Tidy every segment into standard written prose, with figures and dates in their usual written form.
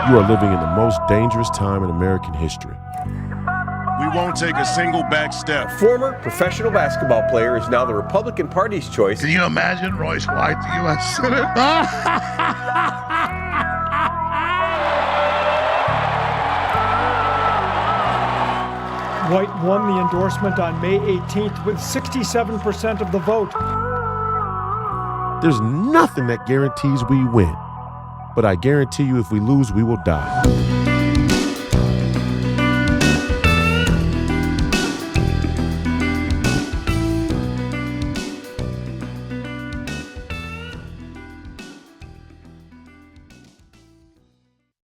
You are living in the most dangerous time in American history. We won't take a single back step. Former professional basketball player is now the Republican Party's choice. Can you imagine Royce White, the U.S. Senate? White won the endorsement on May 18th with 67% of the vote. There's nothing that guarantees we win, but I guarantee you if we lose, we will die.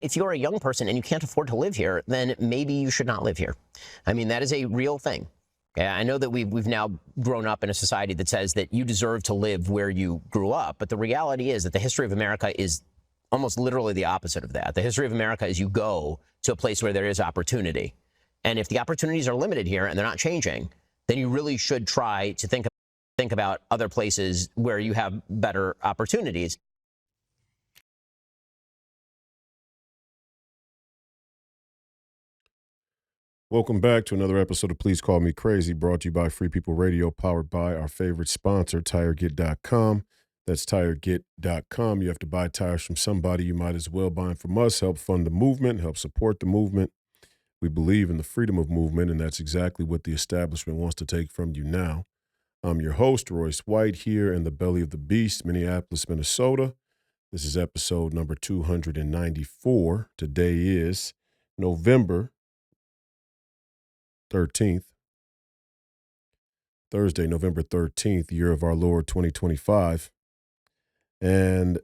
If you're a young person and you can't afford to live here, then maybe you should not live here. I mean, that is a real thing. I know that we've now grown up in a society that says that you deserve to live where you grew up. But the reality is that the history of America is almost literally the opposite of that. The history of America is you go to a place where there is opportunity. And if the opportunities are limited here and they're not changing, then you really should try to think about other places where you have better opportunities. Welcome back to another episode of Please Call Me Crazy, brought to you by Free People Radio, powered by our favorite sponsor, TireGet.com. That's TireGet.com. You have to buy tires from somebody. You might as well buy them from us. Help fund the movement, help support the movement. We believe in the freedom of movement, and that's exactly what the establishment wants to take from you now. I'm your host, Royce White, here in the belly of the beast, Minneapolis, Minnesota. This is episode number 294. Today is November 13th, Thursday, November 13th, year of our Lord 2025. And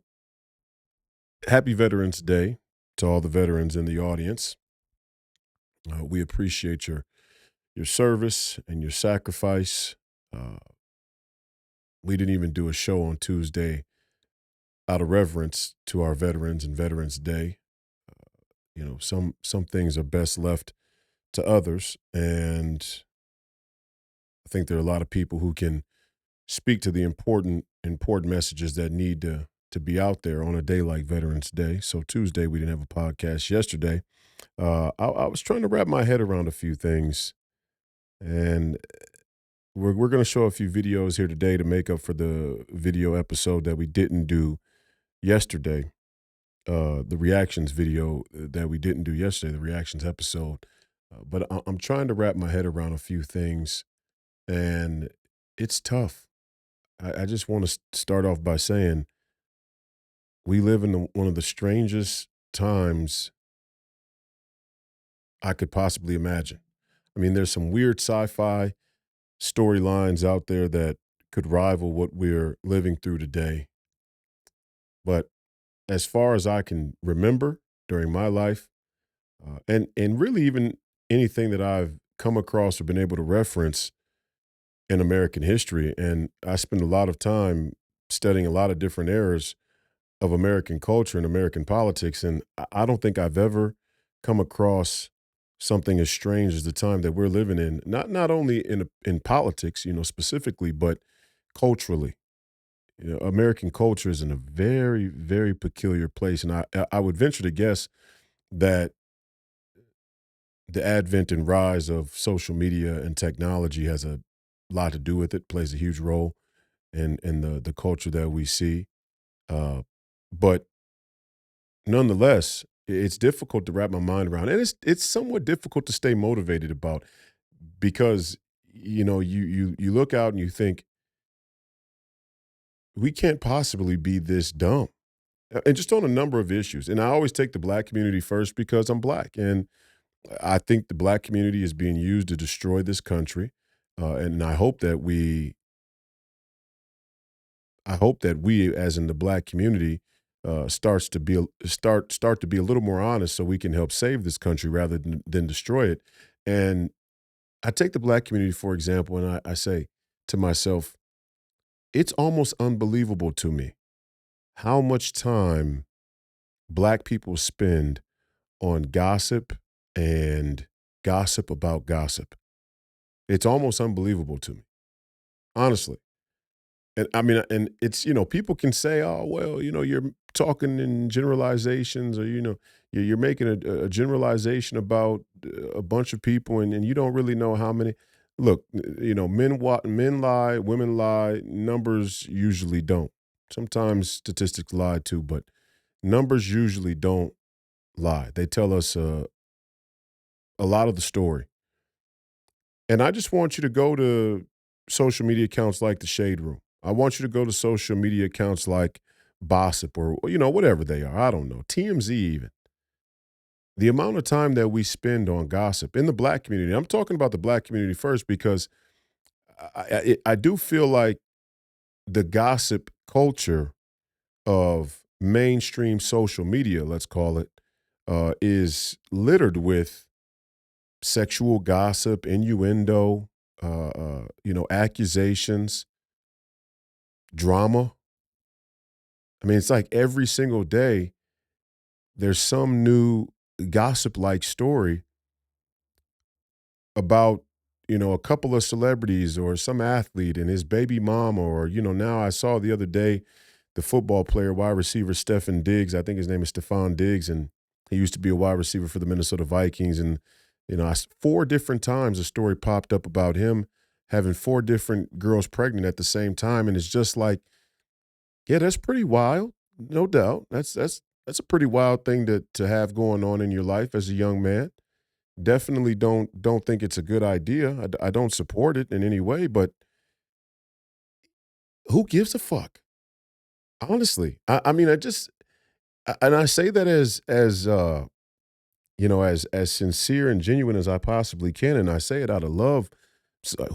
happy Veterans Day to all the veterans in the audience. We appreciate your service and your sacrifice. We didn't even do a show on Tuesday out of reverence to our veterans and Veterans Day. Some things are best left to others, and I think there are a lot of people who can speak to the important messages that need to be out there on a day like Veterans Day. So Tuesday we didn't have a podcast. Yesterday, I was trying to wrap my head around a few things, and we're going to show a few videos here today to make up for the video episode that we didn't do yesterday. The reactions video that we didn't do yesterday, the reactions episode. But I'm trying to wrap my head around a few things, and it's tough. I just want to start off by saying we live in one of the strangest times I could possibly imagine. I mean, there's some weird sci-fi storylines out there that could rival what we're living through today. But as far as I can remember during my life, and really even anything that I've come across or been able to reference in American history, and I spend a lot of time studying a lot of different eras of American culture and American politics, and I don't think I've ever come across something as strange as the time that we're living in, not only in politics, specifically, but culturally. American culture is in a very, very peculiar place, and I would venture to guess that the advent and rise of social media and technology has a lot to do with it, plays a huge role in the culture that we see. But nonetheless, it's difficult to wrap my mind around, and it's somewhat difficult to stay motivated about, because you look out and you think we can't possibly be this dumb, and just on a number of issues. And I always take the black community first because I'm black, and I think the black community is being used to destroy this country, and I hope that we, as in the black community, start to be a little more honest, so we can help save this country rather than destroy it. And I take the black community for example, and I say to myself, it's almost unbelievable to me how much time black people spend on gossip and gossip about gossip. It's almost unbelievable to me, honestly. And I mean, and it's, people can say, oh, well, you're talking in generalizations, or, you're making a generalization about a bunch of people, and you don't really know how many. Look, men lie, women lie, numbers usually don't. Sometimes statistics lie too, but numbers usually don't lie. They tell us a lot of the story. And I just want you to go to social media accounts like the Shade Room. I want you to go to social media accounts like Bossip, or, whatever they are. I don't know. TMZ even. The amount of time that we spend on gossip in the black community. I'm talking about the black community first, because I do feel like the gossip culture of mainstream social media, let's call it, is littered with sexual gossip, innuendo, accusations, drama. I mean, it's like every single day there's some new gossip-like story about, a couple of celebrities or some athlete and his baby mama, or, now I saw the other day the football player, wide receiver Stefan Diggs. I think his name is Stephon Diggs, and he used to be a wide receiver for the Minnesota Vikings. And, 4 different times a story popped up about him having 4 different girls pregnant at the same time. And it's just like, yeah, that's pretty wild, no doubt. That's a pretty wild thing to have going on in your life as a young man. Definitely don't think it's a good idea. I don't support it in any way, but who gives a fuck? Honestly, I mean, and I say that as sincere and genuine as I possibly can, and I say it out of love.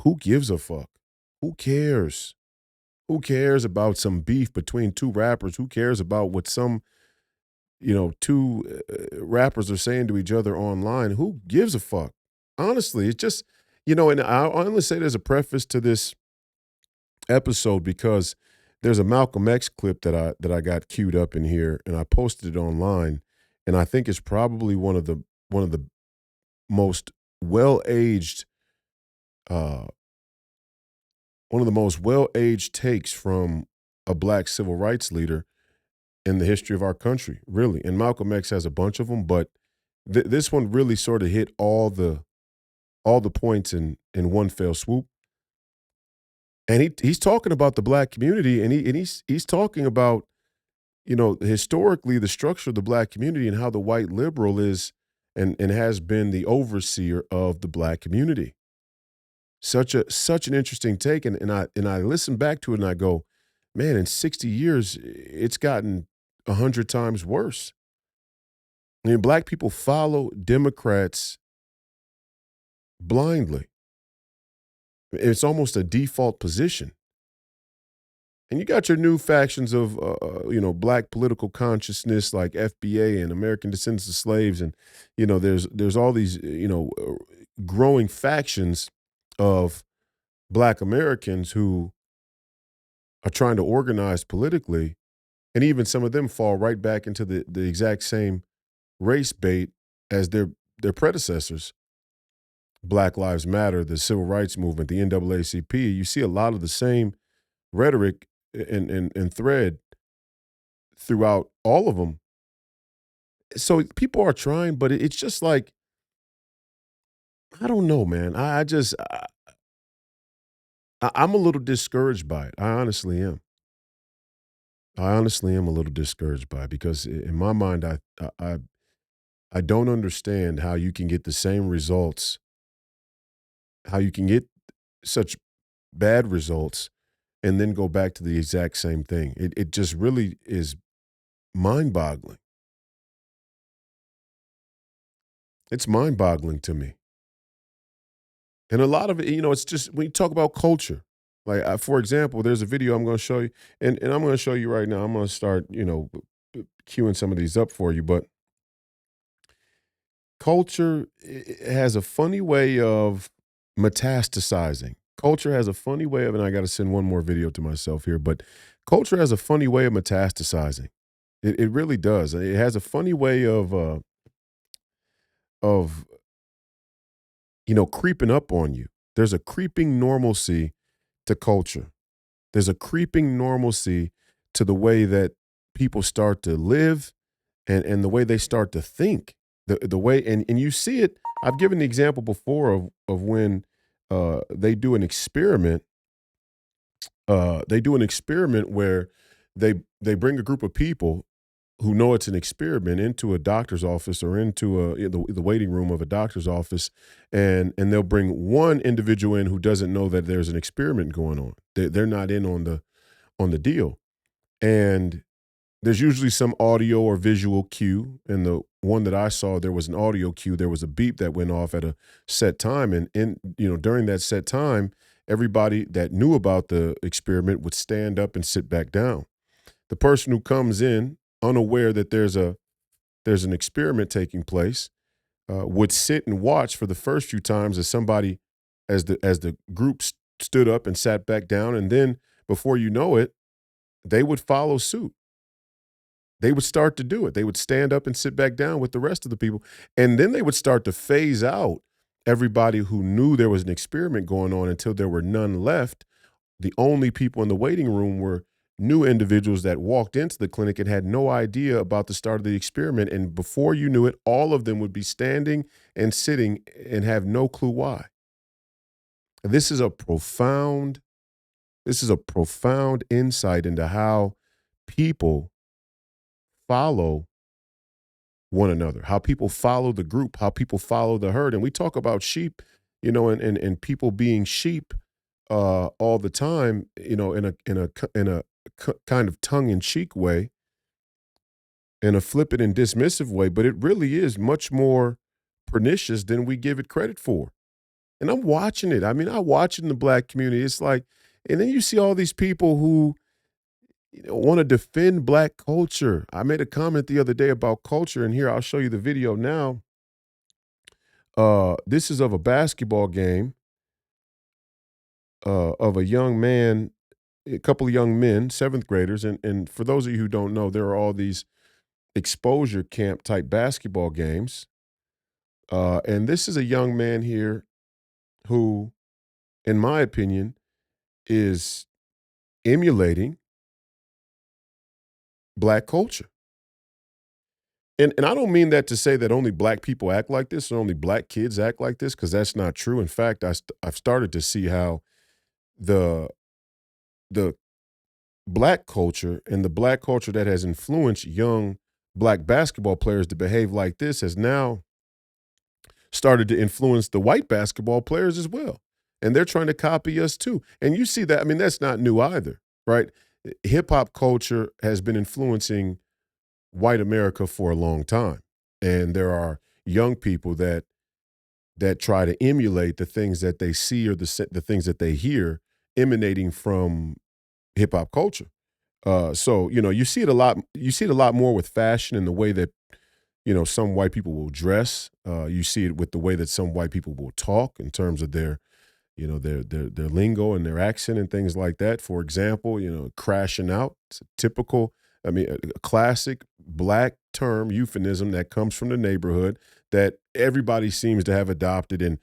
Who gives a fuck? Who cares? Who cares about some beef between 2 rappers? Who cares about what some, 2 rappers are saying to each other online? Who gives a fuck? Honestly, it's just, and I only say there's a preface to this episode because there's a Malcolm X clip that I got queued up in here, and I posted it online, and I think it's probably one of the most well-aged uh one of the most well-aged takes from a black civil rights leader in the history of our country, really. And Malcolm X has a bunch of them, but this one really sort of hit all the points in one fell swoop. And he's talking about the black community, and he's talking about, historically the structure of the black community and how the white liberal is and has been the overseer of the black community. Such an interesting take, and I listen back to it and I go, man, in 60 years it's gotten 100 times worse. I mean, black people follow Democrats blindly. It's almost a default position. And you got your new factions of, black political consciousness like FBA and American Descendants of Slaves, and there's all these growing factions of black Americans who are trying to organize politically, and even some of them fall right back into the exact same race bait as their predecessors. Black Lives Matter, the Civil Rights Movement, the NAACP. You see a lot of the same rhetoric and thread throughout all of them. So people are trying, but it's just like, I don't know, man. I'm a little discouraged by it. I honestly am. I honestly am a little discouraged by it because in my mind, I don't understand how you can get the same results, how you can get such bad results and then go back to the exact same thing. It just really is mind-boggling. It's mind-boggling to me. And a lot of it, it's just when you talk about culture. Like, for example, there's a video I'm going to show you, and I'm going to show you right now. I'm going to start, queuing some of these up for you. But culture has a funny way of metastasizing. Culture has a funny way of, and I got to send one more video to myself here, but culture has a funny way of metastasizing. It really does. It has a funny way of creeping up on you. There's a creeping normalcy to culture. There's a creeping normalcy to the way that people start to live and the way they start to think. The way and you see it. I've given the example before of when they do an experiment. They do an experiment where they bring a group of people who know it's an experiment into a doctor's office or into the waiting room of a doctor's office, and they'll bring one individual in who doesn't know that there's an experiment going on. They're not in on the deal, and there's usually some audio or visual cue. And the one that I saw, there was an audio cue. There was a beep that went off at a set time, and during that set time, everybody that knew about the experiment would stand up and sit back down. The person who comes in unaware that there's an experiment taking place would sit and watch for the first few times as the group stood up and sat back down, and then before you know it, they would follow suit. They would start to do it. They would stand up and sit back down with the rest of the people, and then they would start to phase out everybody who knew there was an experiment going on until there were none left. The only people in the waiting room were new individuals that walked into the clinic and had no idea about the start of the experiment. And before you knew it, all of them would be standing and sitting and have no clue why. This is a profound insight into how people follow one another, how people follow the group, how people follow the herd. And we talk about sheep, and people being sheep all the time, in a kind of tongue-in-cheek way, in a flippant and dismissive way, but it really is much more pernicious than we give it credit for. And I'm watching it. I mean, I watch it in the black community. It's like, and then you see all these people who want to defend black culture. I made a comment the other day about culture, and here I'll show you the video now. This is of a basketball game of a young man, a couple of young men, seventh graders, and for those of you who don't know, there are all these exposure camp type basketball games, and this is a young man here who, in my opinion, is emulating black culture. And I don't mean that to say that only black people act like this or only black kids act like this, because that's not true. In fact, I've started to see how the black culture and the black culture that has influenced young black basketball players to behave like this has now started to influence the white basketball players as well. And they're trying to copy us too. And you see that, I mean, that's not new either, right? Hip hop culture has been influencing white America for a long time. And there are young people that try to emulate the things that they see or the things that they hear emanating from hip hop culture. So you see it a lot. You see it a lot more with fashion and the way that some white people will dress. You see it with the way that some white people will talk in terms of their lingo and their accent and things like that. For example, crashing out. It's a typical, a classic black term, euphemism that comes from the neighborhood that everybody seems to have adopted. And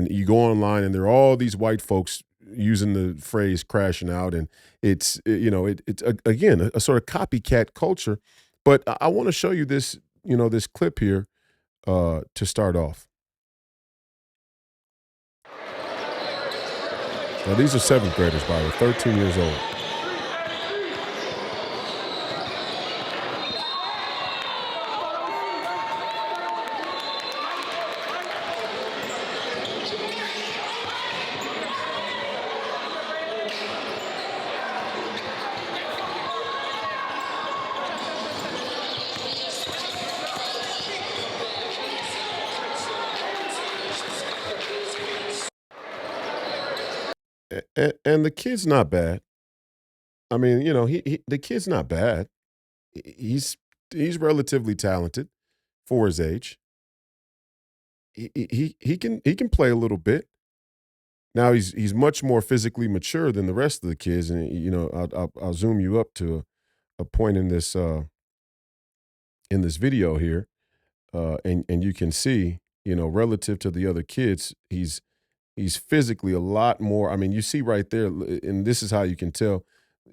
you go online and there are all these white folks using the phrase crashing out. And it's again, a sort of copycat culture. But I want to show you this, this clip here to start off. Now, these are seventh graders, by the way, 13 years old. And the kid's not bad. I mean, the kid's not bad. He's relatively talented for his age. He can play a little bit. Now he's much more physically mature than the rest of the kids, and I'll zoom you up to a point in this video here, and you can see, relative to the other kids, he's physically a lot more. I mean, you see right there, and this is how you can tell.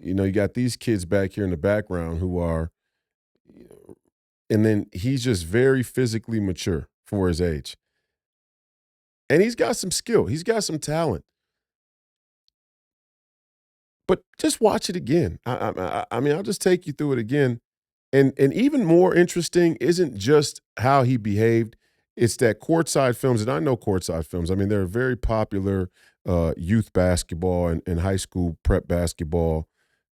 You got these kids back here in the background who are, and then he's just very physically mature for his age. And he's got some skill. He's got some talent. But just watch it again. I mean, I'll just take you through it again. And even more interesting isn't just how he behaved. It's that courtside films, and I know courtside films. I mean, they're a very popular youth basketball and high school prep basketball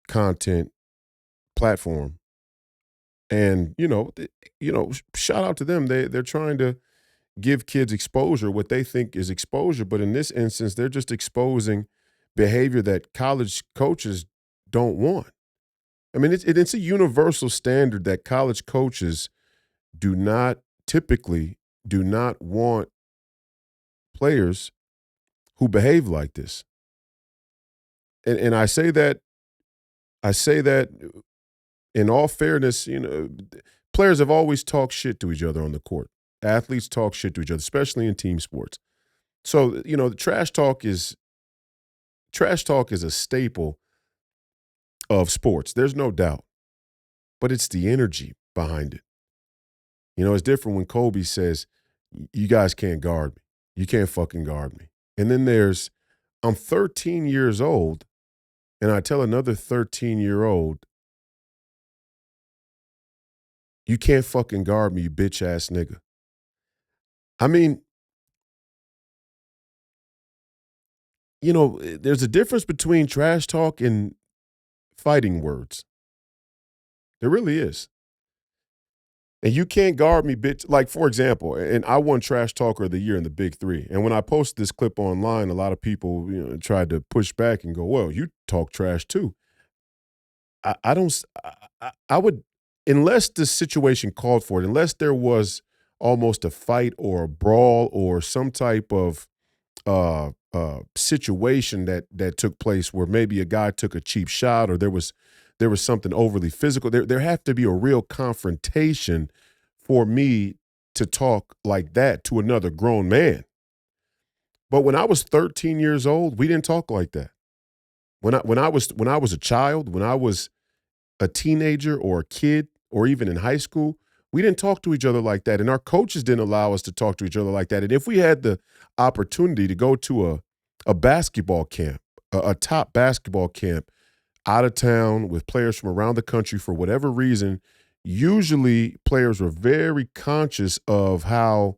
content platform. And shout out to them. They're trying to give kids exposure, what they think is exposure, but in this instance, they're just exposing behavior that college coaches don't want. I mean, it's a universal standard that college coaches typically do not want players who behave like this. And I say that in all fairness, players have always talked shit to each other on the court. Athletes talk shit to each other, especially in team sports. So, the trash talk is a staple of sports. There's no doubt. But it's the energy behind it. It's different when Kobe says, you guys can't guard me. You can't fucking guard me. And then I'm 13 years old, and I tell another 13-year-old, you can't fucking guard me, you bitch-ass nigga. I mean, there's a difference between trash talk and fighting words. There really is. And you can't guard me, bitch. Like, for example, and I won Trash Talker of the Year in the Big Three. And when I posted this clip online, a lot of people tried to push back and go, well, you talk trash too. I don't – I would – unless the situation called for it, unless there was almost a fight or a brawl or some type of situation that took place where maybe a guy took a cheap shot or there was something overly physical. There have to be a real confrontation for me to talk like that to another grown man. But when I was 13 years old, we didn't talk like that. When I was a child, when I was a teenager or a kid or even in high school, we didn't talk to each other like that. And our coaches didn't allow us to talk to each other like that. And if we had the opportunity to go to a basketball camp, a top basketball camp out of town with players from around the country for whatever reason, usually players were very conscious of how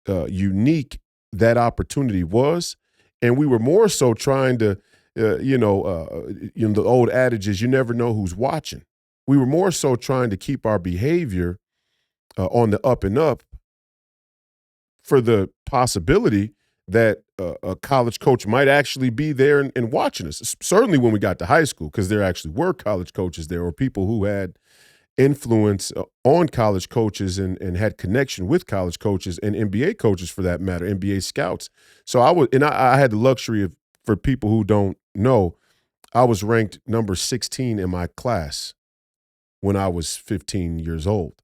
unique that opportunity was. And we were more so trying to, the old adage is you never know who's watching. We were more so trying to keep our behavior on the up and up for the possibility that a college coach might actually be there and watching us. Certainly when we got to high school, because there actually were college coaches there or people who had influence on college coaches and had connection with college coaches and NBA coaches for that matter, NBA scouts. So I had the luxury of, for people who don't know, I was ranked number 16 in my class when I was 15 years old.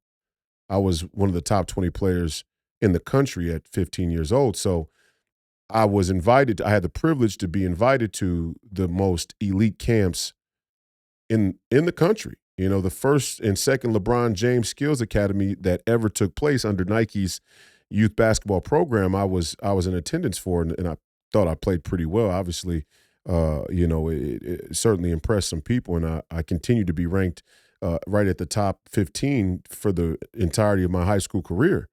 I was one of the top 20 players in the country at 15 years old. So I had the privilege to be invited to the most elite camps in the country. The first and second LeBron James Skills Academy that ever took place under Nike's youth basketball program, I was in attendance for, and I thought I played pretty well. Obviously, it certainly impressed some people, and I continue to be ranked right at the top 15 for the entirety of my high school career.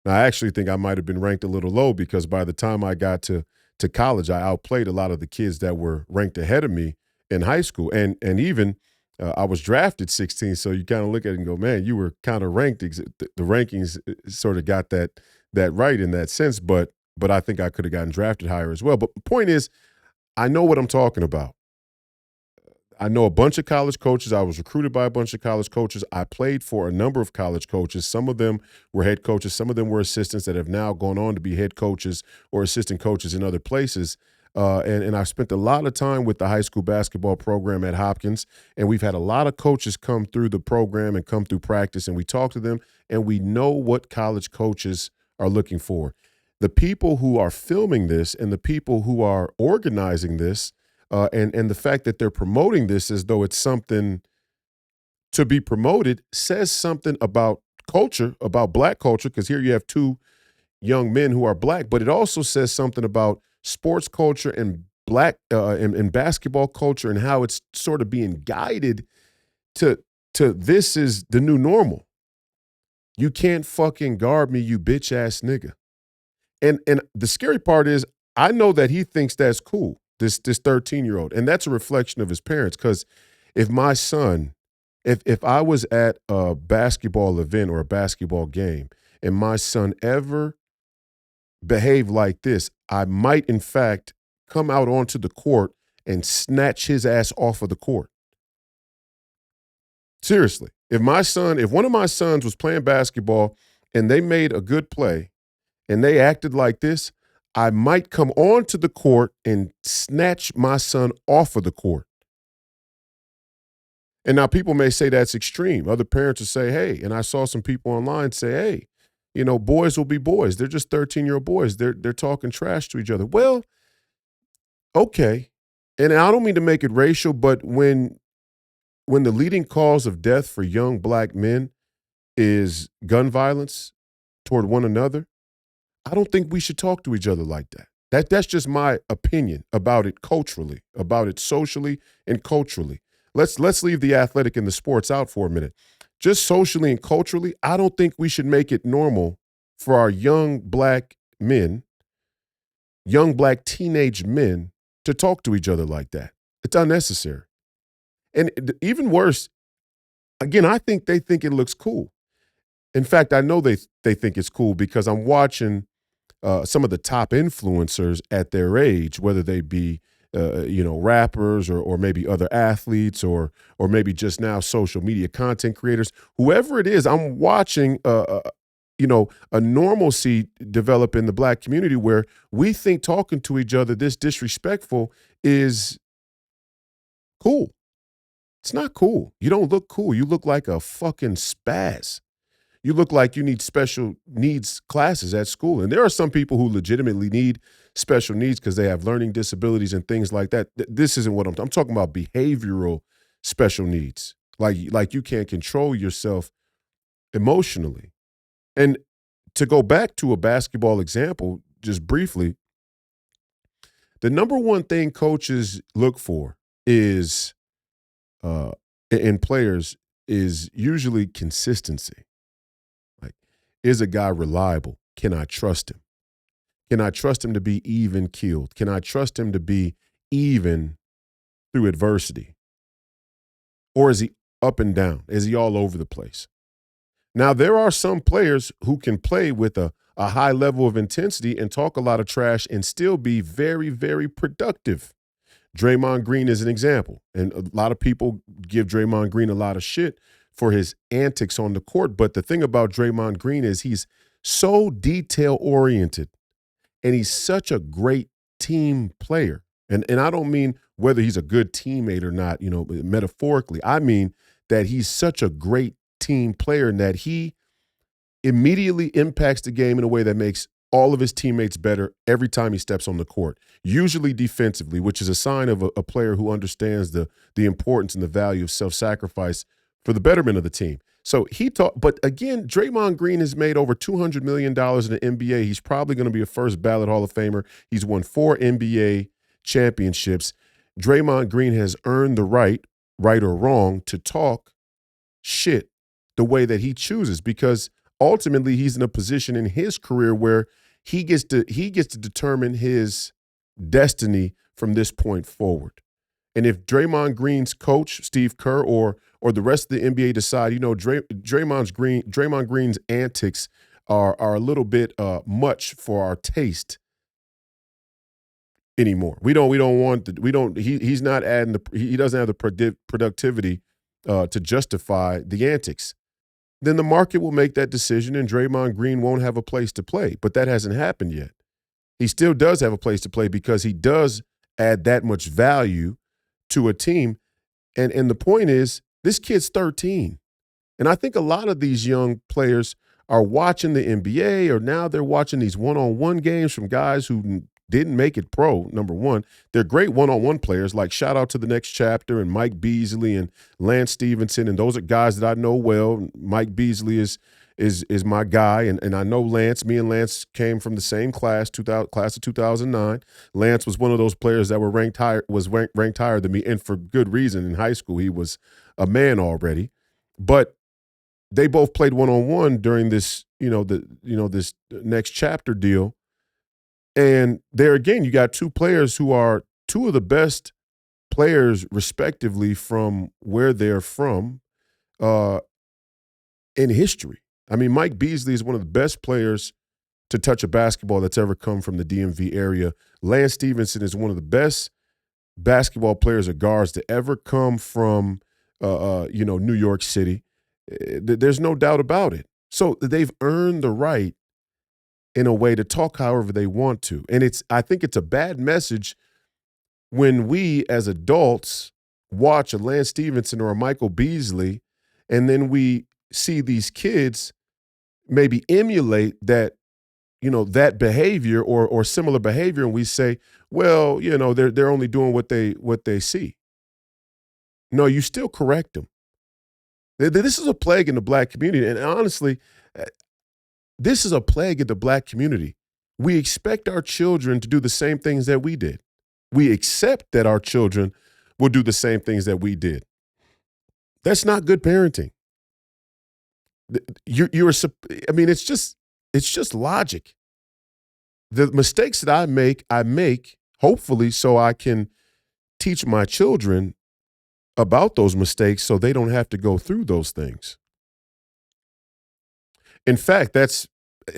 Now, I actually think I might have been ranked a little low because by the time I got to college, I outplayed a lot of the kids that were ranked ahead of me in high school. And even I was drafted 16, so you kind of look at it and go, man, you were kind of ranked. The rankings sort of got that right in that sense, but I think I could have gotten drafted higher as well. But the point is, I know what I'm talking about. I know a bunch of college coaches. I was recruited by a bunch of college coaches. I played for a number of college coaches. Some of them were head coaches. Some of them were assistants that have now gone on to be head coaches or assistant coaches in other places. And I've spent a lot of time with the high school basketball program at Hopkins, and we've had a lot of coaches come through the program and come through practice, and we talk to them, and we know what college coaches are looking for. The people who are filming this and the people who are organizing this, And the fact that they're promoting this as though it's something to be promoted says something about culture, about black culture, because here you have two young men who are black, but it also says something about sports culture and black and basketball culture and how it's sort of being guided to this is the new normal. You can't fucking guard me, you bitch ass nigga. And the scary part is I know that he thinks that's cool, this 13-year-old. And that's a reflection of his parents. Because if my son, if I was at a basketball event or a basketball game and my son ever behaved like this, I might in fact come out onto the court and snatch his ass off of the court. Seriously. If one of my sons was playing basketball and they made a good play and they acted like this, I might come onto the court and snatch my son off of the court. And now people may say that's extreme. Other parents will say, hey, and I saw some people online say, hey, you know, boys will be boys. They're just 13-year-old boys. They're talking trash to each other. Well, okay. And I don't mean to make it racial, but when the leading cause of death for young black men is gun violence toward one another, I don't think we should talk to each other like that. That's just my opinion about it culturally, about it socially and culturally. Let's leave the athletic and the sports out for a minute. Just socially and culturally, I don't think we should make it normal for our young black men, young black teenage men, to talk to each other like that. It's unnecessary. And even worse, again, I think they think it looks cool. In fact, I know they think it's cool because I'm watching some of the top influencers at their age, whether they be rappers or maybe other athletes or maybe just now social media content creators, whoever it is, I'm watching a normalcy develop in the black community where we think talking to each other this disrespectful is cool. It's not cool. You don't look cool. You look like a fucking spaz. You look like you need special needs classes at school. And there are some people who legitimately need special needs because they have learning disabilities and things like that. This isn't what I'm talking about. Behavioral special needs. Like you can't control yourself emotionally. And to go back to a basketball example, just briefly, the number one thing coaches look for is in players is usually consistency. Like, is a guy reliable? Can I trust him? Can I trust him to be even keeled? Can I trust him to be even through adversity? Or is he up and down? Is he all over the place? Now, there are some players who can play with a high level of intensity and talk a lot of trash and still be very, very productive. Draymond Green is an example. And a lot of people give Draymond Green a lot of shit for his antics on the court. But the thing about Draymond Green is he's so detail-oriented and he's such a great team player. And I don't mean whether he's a good teammate or not, metaphorically. I mean that he's such a great team player and that he immediately impacts the game in a way that makes all of his teammates better every time he steps on the court, usually defensively, which is a sign of a player who understands the importance and the value of self-sacrifice for the betterment of the team. So but again, Draymond Green has made over $200 million in the NBA. He's probably going to be a first ballot Hall of Famer. He's won 4 NBA championships. Draymond Green has earned the right or wrong, to talk shit the way that he chooses, because ultimately he's in a position in his career where he gets to determine his destiny from this point forward. And if Draymond Green's coach, Steve Kerr, or the rest of the NBA decide, Draymond Green's antics are a little bit much for our taste anymore. He doesn't have the productivity to justify the antics. Then the market will make that decision and Draymond Green won't have a place to play. But that hasn't happened yet. He still does have a place to play because he does add that much value to a team. And the point is, this kid's 13. And I think a lot of these young players are watching the NBA, or now they're watching these one-on-one games from guys who didn't make it pro, number one. They're great one-on-one players, like shout out to the Next Chapter and Mike Beasley and Lance Stevenson, and those are guys that I know well. Mike Beasley is my guy, and I know Lance. Me and Lance came from the same class, class of 2009. Lance was one of those players that were ranked higher than me, and for good reason. In high school, he was a man already, but they both played one-on-one during this, this Next Chapter deal. And there again, you got two players who are two of the best players, respectively, from where they're from in history. I mean, Mike Beasley is one of the best players to touch a basketball that's ever come from the DMV area. Lance Stevenson is one of the best basketball players or guards to ever come from, New York City. There's no doubt about it. So they've earned the right in a way to talk however they want to. And I think it's a bad message when we as adults watch a Lance Stevenson or a Michael Beasley, and then we see these kids maybe emulate that, that behavior or similar behavior, and we say, well, they're only doing what they see. No, you still correct them. This is a plague in the black community, and honestly, this is a plague in the black community. We expect our children to do the same things that we did. We accept that our children will do the same things that we did. That's not good parenting. It's just logic. The mistakes that I make hopefully so I can teach my children about those mistakes so they don't have to go through those things. In fact, that's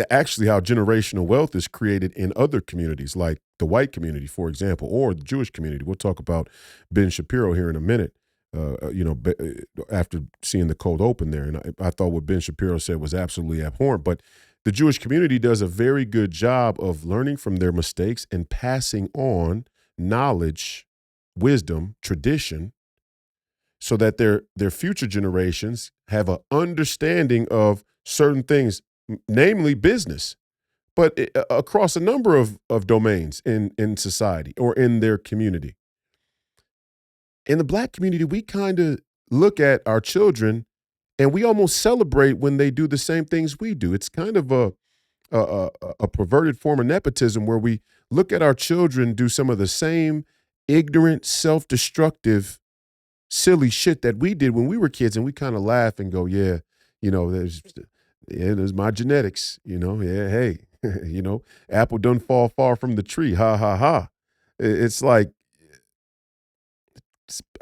actually how generational wealth is created in other communities, like the white community, for example, or the Jewish community. We'll talk about Ben Shapiro here in a minute, after seeing the cold open there. And I thought what Ben Shapiro said was absolutely abhorrent. But the Jewish community does a very good job of learning from their mistakes and passing on knowledge, wisdom, tradition, so that their future generations have an understanding of certain things, namely business, but across a number of domains in society or in their community. In the black community, we kind of look at our children and we almost celebrate when they do the same things we do. It's kind of a perverted form of nepotism where we look at our children do some of the same ignorant, self-destructive, silly shit that we did when we were kids, and we kind of laugh and go, yeah, there's my genetics, yeah, hey, apple doesn't fall far from the tree, ha, ha, ha. It's like,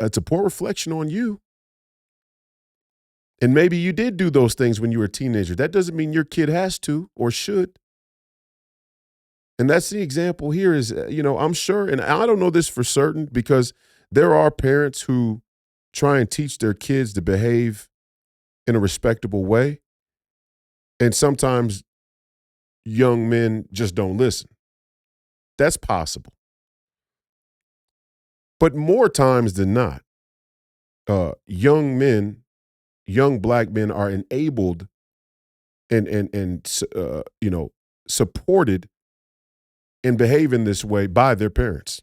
it's a poor reflection on you. And maybe you did do those things when you were a teenager. That doesn't mean your kid has to or should. And that's the example here is, I'm sure, and I don't know this for certain because there are parents who try and teach their kids to behave in a respectable way. And sometimes young men just don't listen. That's possible. But more times than not, young black men are enabled and supported in behaving this way by their parents.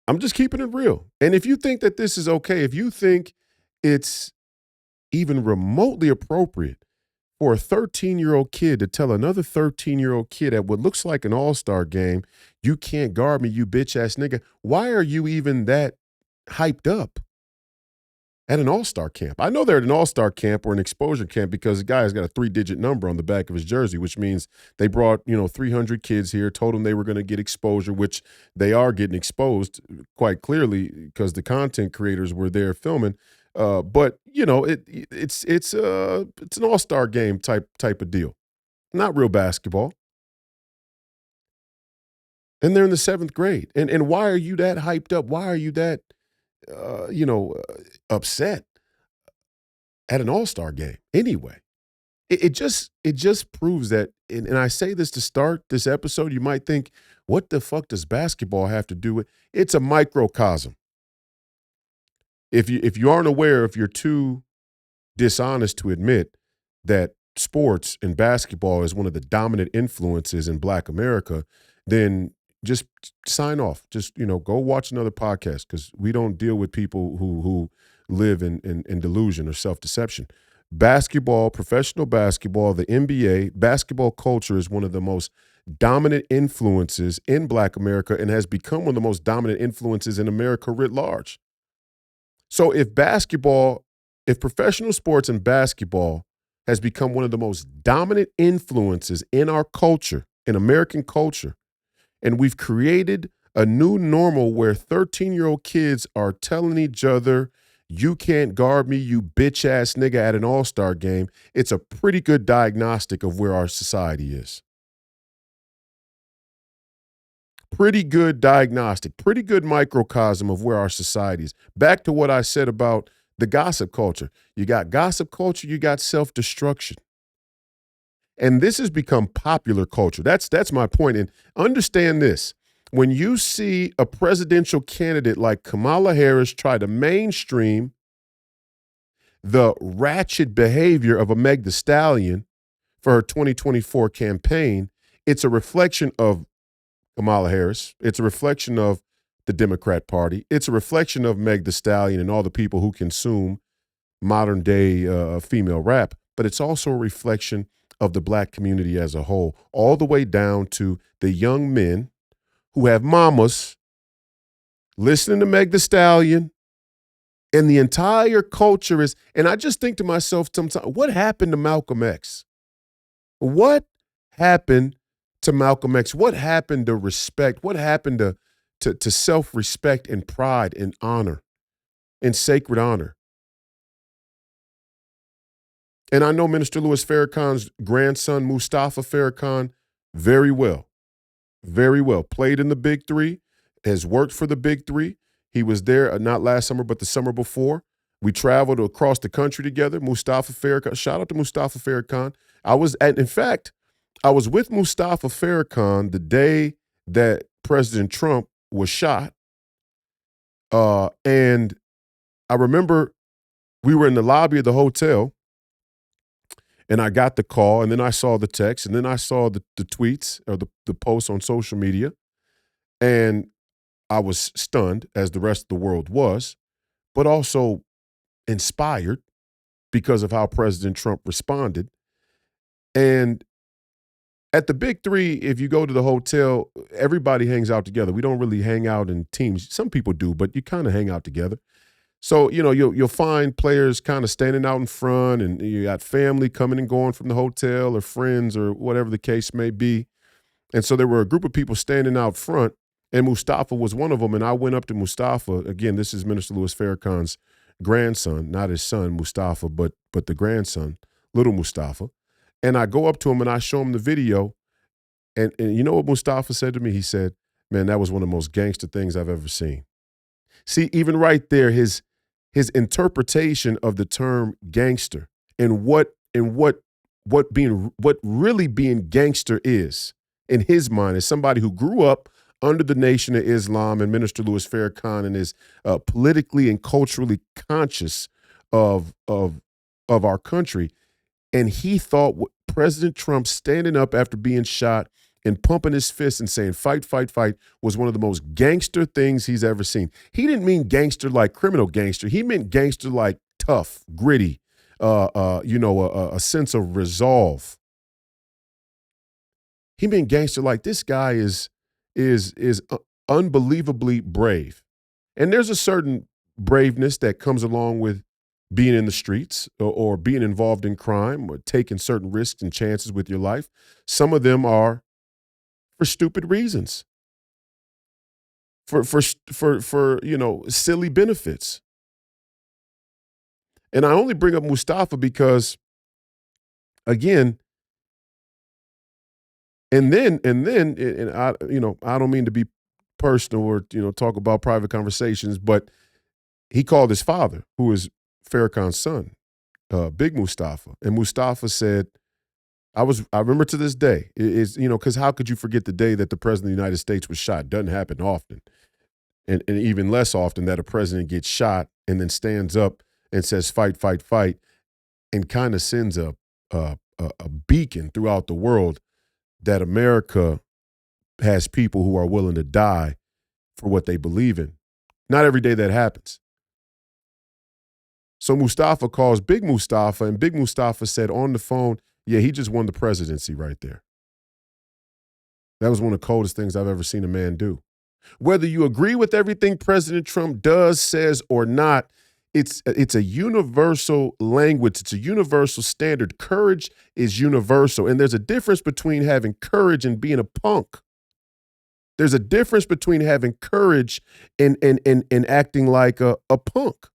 I'm just keeping it real. And if you think that this is okay, if you think it's even remotely appropriate for a 13-year-old kid to tell another 13-year-old kid at what looks like an all-star game, you can't guard me, you bitch-ass nigga, why are you even that hyped up at an all-star camp? I know they're at an all-star camp or an exposure camp because the guy has got a 3-digit number on the back of his jersey, which means they brought, 300 kids here, told them they were going to get exposure, which they are getting exposed quite clearly because the content creators were there filming. But it's an all-star game type of deal, not real basketball. And they're in the 7th grade. And why are you that hyped up? Why are you that upset at an all-star game anyway? It just proves that, and I say this to start this episode, you might think, what the fuck does basketball have to do with? It's a microcosm. If you aren't aware, if you're too dishonest to admit that sports and basketball is one of the dominant influences in Black America, then just sign off. Just, go watch another podcast, because we don't deal with people who live in delusion or self-deception. Basketball, professional basketball, the NBA, basketball culture is one of the most dominant influences in Black America and has become one of the most dominant influences in America writ large. So if professional sports and basketball has become one of the most dominant influences in our culture, in American culture, and we've created a new normal where 13-year-old kids are telling each other, "You can't guard me, you bitch-ass nigga," at an all-star game, it's a pretty good diagnostic of where our society is. Pretty good diagnostic, pretty good microcosm of where our society is. Back to what I said about the gossip culture. You got gossip culture, you got self-destruction. And this has become popular culture. That's my point. And understand this. When you see a presidential candidate like Kamala Harris try to mainstream the ratchet behavior of a Meg Thee Stallion for her 2024 campaign, it's a reflection of Kamala Harris. It's a reflection of the Democrat Party. It's a reflection of Meg Thee Stallion and all the people who consume modern day female rap. But it's also a reflection of the Black community as a whole, all the way down to the young men who have mamas listening to Meg Thee Stallion, and the entire culture is, and I just think to myself sometimes, what happened to Malcolm X? What happened to Malcolm X? What happened to respect? What happened to self-respect and pride and honor and sacred honor? And I know Minister Louis Farrakhan's grandson, Mustafa Farrakhan, very well. Very well. Played in the Big Three, has worked for the Big Three. He was there not last summer, but the summer before. We traveled across the country together. Mustafa Farrakhan, shout out to Mustafa Farrakhan. In fact, I was with Mustafa Farrakhan the day that President Trump was shot. And I remember we were in the lobby of the hotel, and I got the call, and then I saw the text, and then I saw the tweets or the posts on social media. And I was stunned, as the rest of the world was, but also inspired because of how President Trump responded. And at the Big Three, if you go to the hotel, everybody hangs out together. We don't really hang out in teams. Some people do, but you kind of hang out together. So, you'll find players kind of standing out in front, and you got family coming and going from the hotel, or friends, or whatever the case may be. And so there were a group of people standing out front, and Mustafa was one of them. And I went up to Mustafa. Again, this is Minister Louis Farrakhan's grandson, not his son, Mustafa, but the grandson, little Mustafa. And I go up to him and I show him the video. And you know what Mustafa said to me? He said, "Man, that was one of the most gangster things I've ever seen." See, even right there, his interpretation of the term gangster and what really being gangster is in his mind, as somebody who grew up under the Nation of Islam, and Minister Louis Farrakhan, and is politically and culturally conscious of our country. And he thought President Trump standing up after being shot and pumping his fist and saying, "Fight, fight, fight," was one of the most gangster things he's ever seen. He didn't mean gangster like criminal gangster. He meant gangster like tough, gritty, a sense of resolve. He meant gangster like, this guy is unbelievably brave. And there's a certain braveness that comes along with being in the streets, or being involved in crime, or taking certain risks and chances with your life. Some of them are for stupid reasons, for silly benefits. And I only bring up Mustafa because, again, and I don't mean to be personal or talk about private conversations, but he called his father, who is Farrakhan's son, Big Mustafa, and Mustafa said, I remember to this day, because how could you forget the day that the president of the United States was shot? Doesn't happen often. And even less often that a president gets shot and then stands up and says, "Fight, fight, fight," and kind of sends a a beacon throughout the world that America has people who are willing to die for what they believe in. Not every day that happens. So Mustafa calls Big Mustafa, and Big Mustafa said on the phone, yeah, he just won the presidency right there. That was one of the coldest things I've ever seen a man do. Whether you agree with everything President Trump does, says, or not, it's a universal language. It's a universal standard. Courage is universal. And there's a difference between having courage and being a punk. There's a difference between having courage and acting like a punk.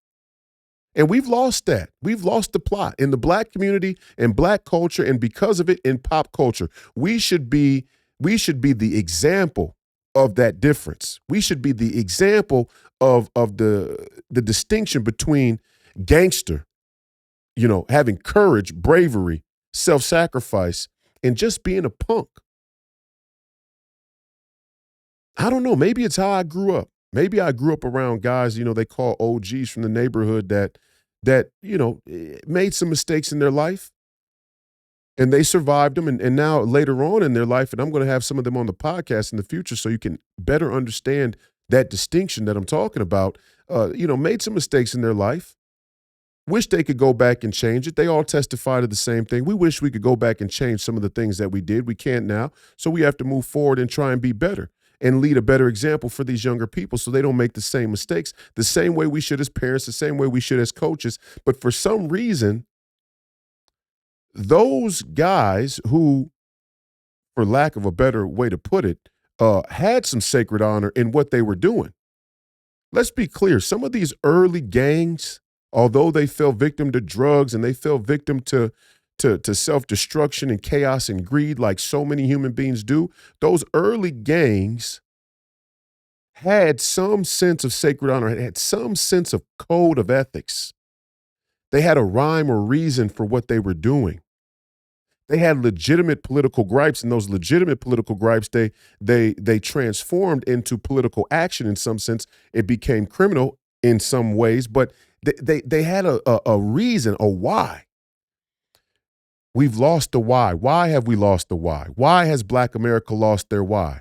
And we've lost that. We've lost the plot in the black community and black culture, and because of it, in pop culture. We should be the example of that difference. We should be the example of the distinction between gangster, having courage, bravery, self-sacrifice, and just being a punk. I don't know. Maybe it's how I grew up. Maybe I grew up around guys, they call OGs from the neighborhood that made some mistakes in their life. And they survived them, and now later on in their life, and I'm going to have some of them on the podcast in the future so you can better understand that distinction that I'm talking about, made some mistakes in their life. Wish they could go back and change it. They all testify to the same thing. We wish we could go back and change some of the things that we did. We can't now, so we have to move forward and try and be better and lead a better example for these younger people so they don't make the same mistakes, the same way we should as parents, the same way we should as coaches. But for some reason, those guys who, for lack of a better way to put it, had some sacred honor in what they were doing. Let's be clear. Some of these early gangs, although they fell victim to drugs and they fell victim to self-destruction and chaos and greed like so many human beings do, those early gangs had some sense of sacred honor, had some sense of code of ethics. They had a rhyme or reason for what they were doing. They had legitimate political gripes, and those legitimate political gripes, they transformed into political action in some sense. It became criminal in some ways, but they had a reason, a why. We've lost the why. Why have we lost the why? Why has Black America lost their why?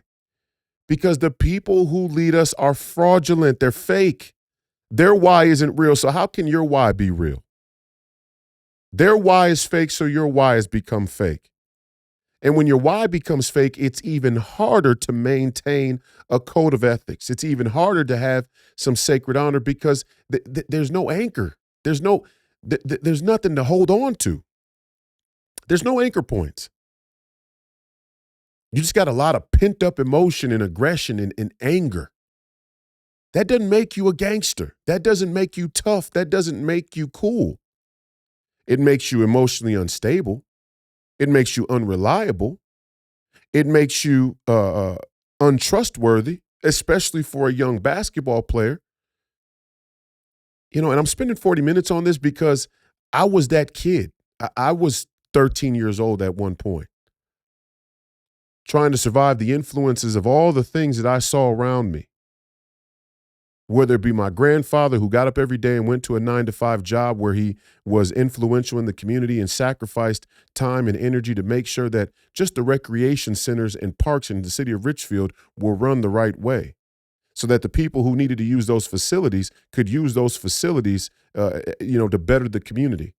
Because the people who lead us are fraudulent. They're fake. Their why isn't real, so how can your why be real? Their why is fake, so your why has become fake. And when your why becomes fake, it's even harder to maintain a code of ethics. It's even harder to have some sacred honor because there's no anchor. There's nothing to hold on to. There's no anchor points. You just got a lot of pent up emotion and aggression and anger. That doesn't make you a gangster. That doesn't make you tough. That doesn't make you cool. It makes you emotionally unstable. It makes you unreliable. It makes you untrustworthy, especially for a young basketball player. And I'm spending 40 minutes on this because I was that kid. I was 13 years old at one point, trying to survive the influences of all the things that I saw around me. Whether it be my grandfather who got up every day and went to a 9-to-5 job where he was influential in the community and sacrificed time and energy to make sure that just the recreation centers and parks in the city of Richfield were run the right way so that the people who needed to use those facilities could use those facilities, to better the community.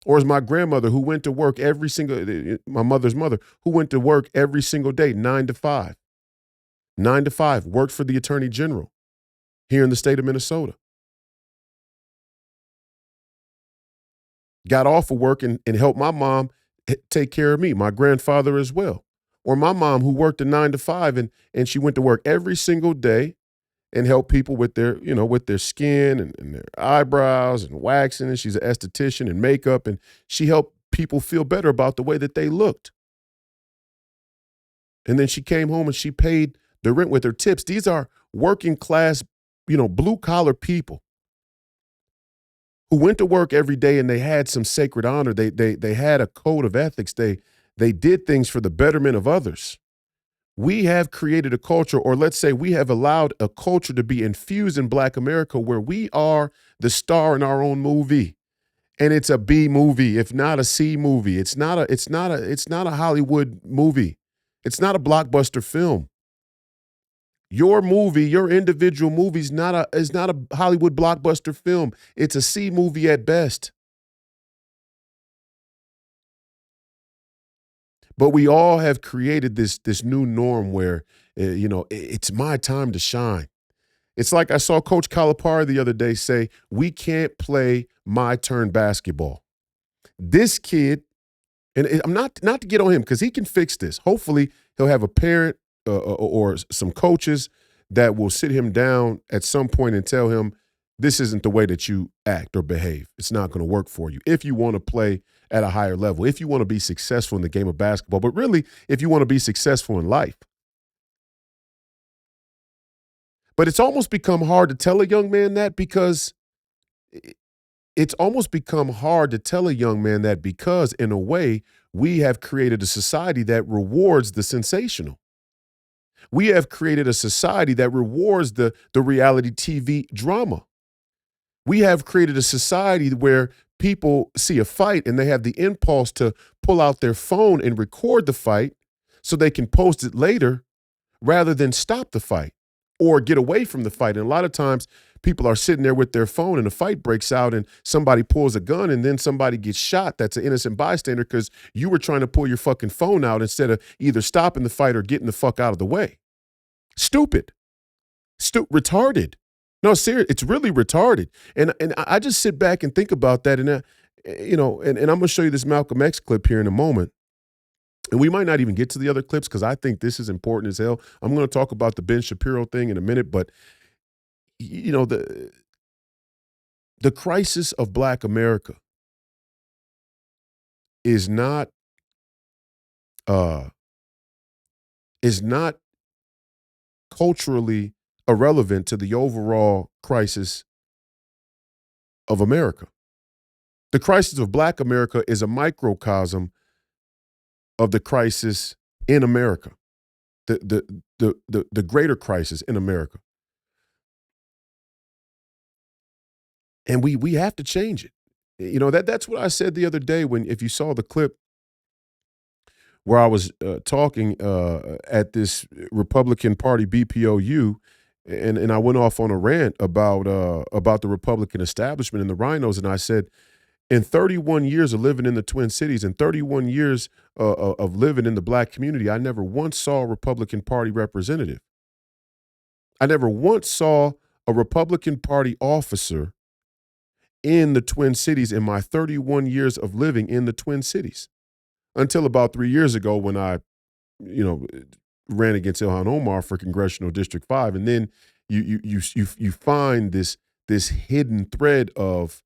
Or as my grandmother who went to work my mother's mother, who went to work every single day, 9 to 5. 9 to 5, worked for the Attorney General here in the state of Minnesota. Got off of work and helped my mom take care of me, my grandfather as well. Or my mom who worked a 9 to 5 and she went to work every single day and helped people with their, with their skin and their eyebrows and waxing. And she's an esthetician and makeup, and she helped people feel better about the way that they looked. And then she came home and she paid the rent with her tips. These are working class, blue collar people who went to work every day and they had some sacred honor. They had a code of ethics. They did things for the betterment of others. We have created a culture, or let's say we have allowed a culture to be infused in Black America where we are the star in our own movie. And it's a B movie, if not a C movie. It's not a Hollywood movie. It's not a blockbuster film. Your movie, your individual movie is not a Hollywood blockbuster film. It's a C movie at best. But we all have created this new norm where it's my time to shine. It's like I saw Coach Calipari the other day say, "We can't play my turn basketball." This kid, and I'm not to get on him because he can fix this. Hopefully, he'll have a parent or some coaches that will sit him down at some point and tell him, this isn't the way that you act or behave. It's not going to work for you if you want to play at a higher level, if you want to be successful in the game of basketball, but really, if you want to be successful in life. But it's almost become hard to tell a young man that because in a way, we have created a society that rewards the sensational. We have created a society that rewards the reality TV drama. We have created a society where people see a fight and they have the impulse to pull out their phone and record the fight so they can post it later rather than stop the fight or get away from the fight. And a lot of times people are sitting there with their phone and a fight breaks out and somebody pulls a gun and then somebody gets shot. That's an innocent bystander because you were trying to pull your fucking phone out instead of either stopping the fight or getting the fuck out of the way. Stupid. Retarded. No, serious. It's really retarded. And I just sit back and think about that. And, and I'm going to show you this Malcolm X clip here in a moment. And we might not even get to the other clips because I think this is important as hell. I'm going to talk about the Ben Shapiro thing in a minute. But, the crisis of Black America is not culturally irrelevant to the overall crisis of America. The crisis of Black America is a microcosm of the crisis in America, the greater crisis in America. And we have to change it. That's what I said the other day if you saw the clip where I was talking at this Republican Party BPOU, and I went off on a rant about the Republican establishment and the rhinos, and I said, in 31 years of living in the Twin Cities and 31 years of living in the Black community, I never once saw a Republican Party representative. I never once saw a Republican Party officer in the Twin Cities in my 31 years of living in the Twin Cities. Until about 3 years ago when I, ran against Ilhan Omar for Congressional District 5. And then you find this hidden thread of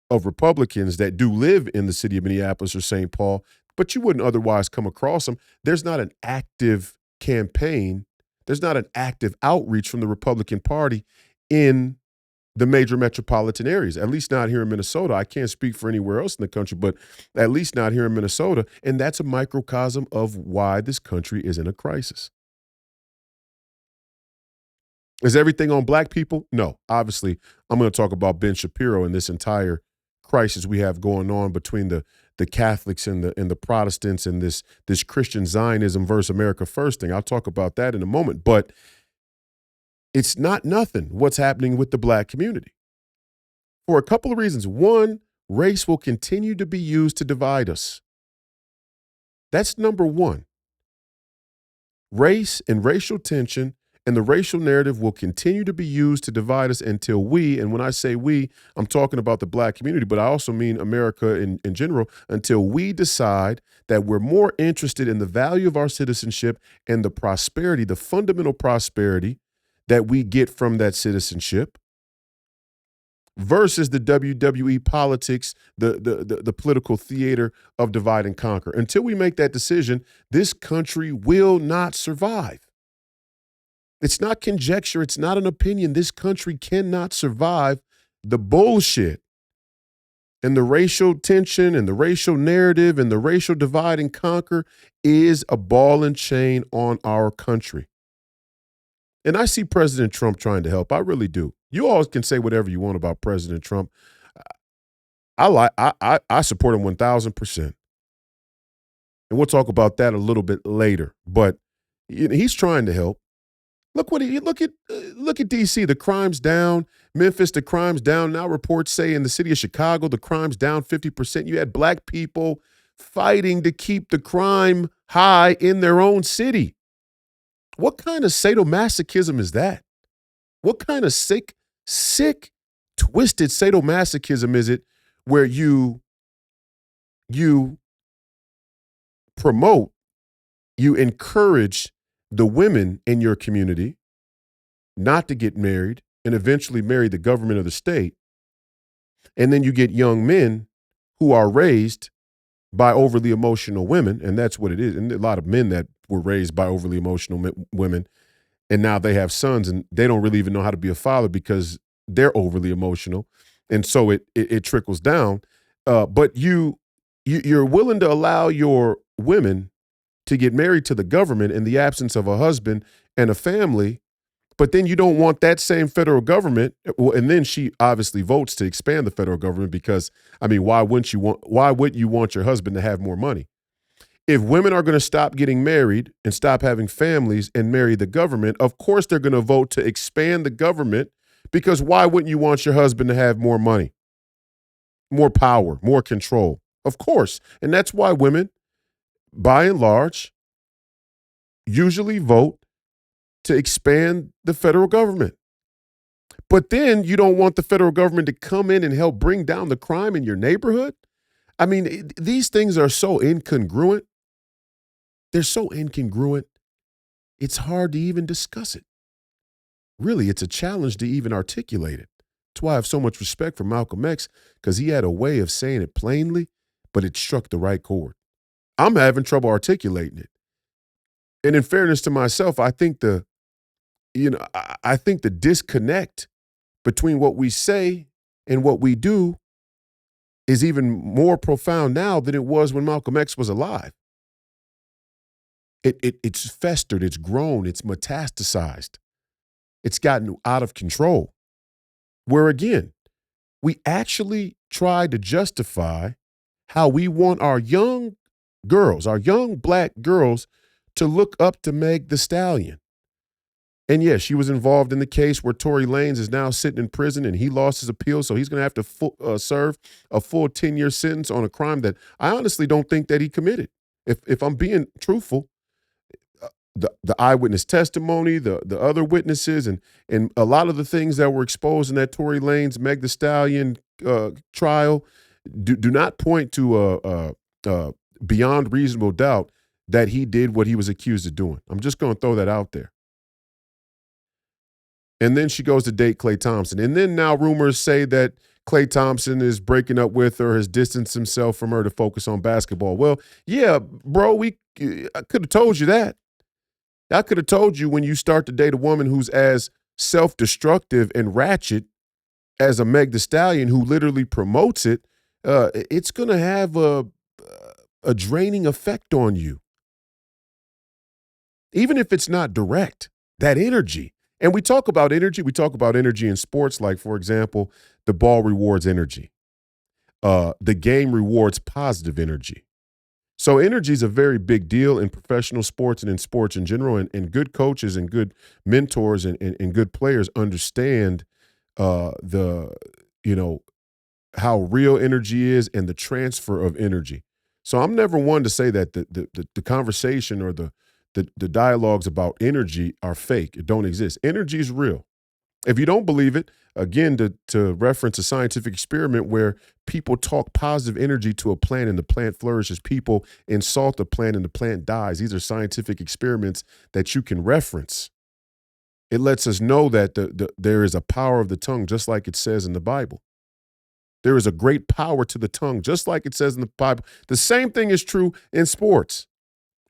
Republicans that do live in the city of Minneapolis or St. Paul, but you wouldn't otherwise come across them. There's not an active campaign. There's not an active outreach from the Republican Party in the major metropolitan areas, at least not here in Minnesota. I can't speak for anywhere else in the country, but at least not here in Minnesota. And that's a microcosm of why this country is in a crisis. Is everything on Black people? No. Obviously, I'm going to talk about Ben Shapiro and this entire crisis we have going on between the Catholics and the Protestants and this Christian Zionism versus America First thing. I'll talk about that in a moment. But it's not nothing what's happening with the Black community for a couple of reasons. One, race will continue to be used to divide us. That's number one. Race and racial tension and the racial narrative will continue to be used to divide us until we, and when I say we, I'm talking about the Black community, but I also mean America in general, until we decide that we're more interested in the value of our citizenship and the prosperity, the fundamental prosperity that we get from that citizenship versus the WWE politics, the political theater of divide and conquer. Until we make that decision, this country will not survive. It's not conjecture. It's not an opinion. This country cannot survive the bullshit and the racial tension and the racial narrative and the racial divide and conquer is a ball and chain on our country. And I see President Trump trying to help. I really do. You all can say whatever you want about President Trump. I support him 1,000%. And we'll talk about that a little bit later. But he's trying to help. Look at DC. The crime's down. Memphis, the crime's down. Now reports say in the city of Chicago, the crime's down 50%. You had black people fighting to keep the crime high in their own city. What kind of sadomasochism is that? What kind of sick, twisted sadomasochism is it where you promote, you encourage the women in your community not to get married and eventually marry the government of the state, and then you get young men who are raised by overly emotional women, and that's what it is. And a lot of men that were raised by overly emotional women, and now they have sons, and they don't really even know how to be a father because they're overly emotional, and so it trickles down. But you're willing to allow your women to get married to the government in the absence of a husband and a family, but then you don't want that same federal government. Well, and then she obviously votes to expand the federal government because, I mean, why wouldn't you want your husband to have more money? If women are going to stop getting married and stop having families and marry the government, of course they're going to vote to expand the government, because why wouldn't you want your husband to have more money, more power, more control? Of course. And that's why women, by and large, usually vote to expand the federal government. But then you don't want the federal government to come in and help bring down the crime in your neighborhood. I mean, these things are so incongruent. They're so incongruent, it's hard to even discuss it. Really, it's a challenge to even articulate it. That's why I have so much respect for Malcolm X, because he had a way of saying it plainly, but it struck the right chord. I'm having trouble articulating it. And in fairness to myself, I think the disconnect between what we say and what we do is even more profound now than it was when Malcolm X was alive. It's festered, it's grown, it's metastasized. It's gotten out of control. Where again, we actually try to justify how we want our young girls, our young black girls, to look up to Meg Thee Stallion. And yes, she was involved in the case where Tory Lanez is now sitting in prison and he lost his appeal, so he's going to have to serve a full 10-year sentence on a crime that I honestly don't think that he committed. If I'm being truthful, the eyewitness testimony, the other witnesses, and a lot of the things that were exposed in that Tory Lanez, Meg Thee Stallion trial do not point to beyond reasonable doubt that he did what he was accused of doing. I'm just going to throw that out there. And then she goes to date Klay Thompson. And then now rumors say that Klay Thompson is breaking up with her, has distanced himself from her to focus on basketball. Well, yeah, bro, I could have told you that. I could have told you when you start to date a woman who's as self-destructive and ratchet as a Meg Thee Stallion, who literally promotes it, it's going to have a draining effect on you. Even if it's not direct, that energy. And we talk about energy in sports, like, for example, the ball rewards energy. The game rewards positive energy. So energy is a very big deal in professional sports and in sports in general, and good coaches and good mentors and good players understand how real energy is and the transfer of energy. So I'm never one to say that the conversation or the dialogues about energy are fake. It don't exist. Energy is real. If you don't believe it, again, to reference a scientific experiment where people talk positive energy to a plant and the plant flourishes, people insult the plant and the plant dies. These are scientific experiments that you can reference. It lets us know that there is a power of the tongue, just like it says in the Bible. There is a great power to the tongue, just like it says in the Bible. The same thing is true in sports.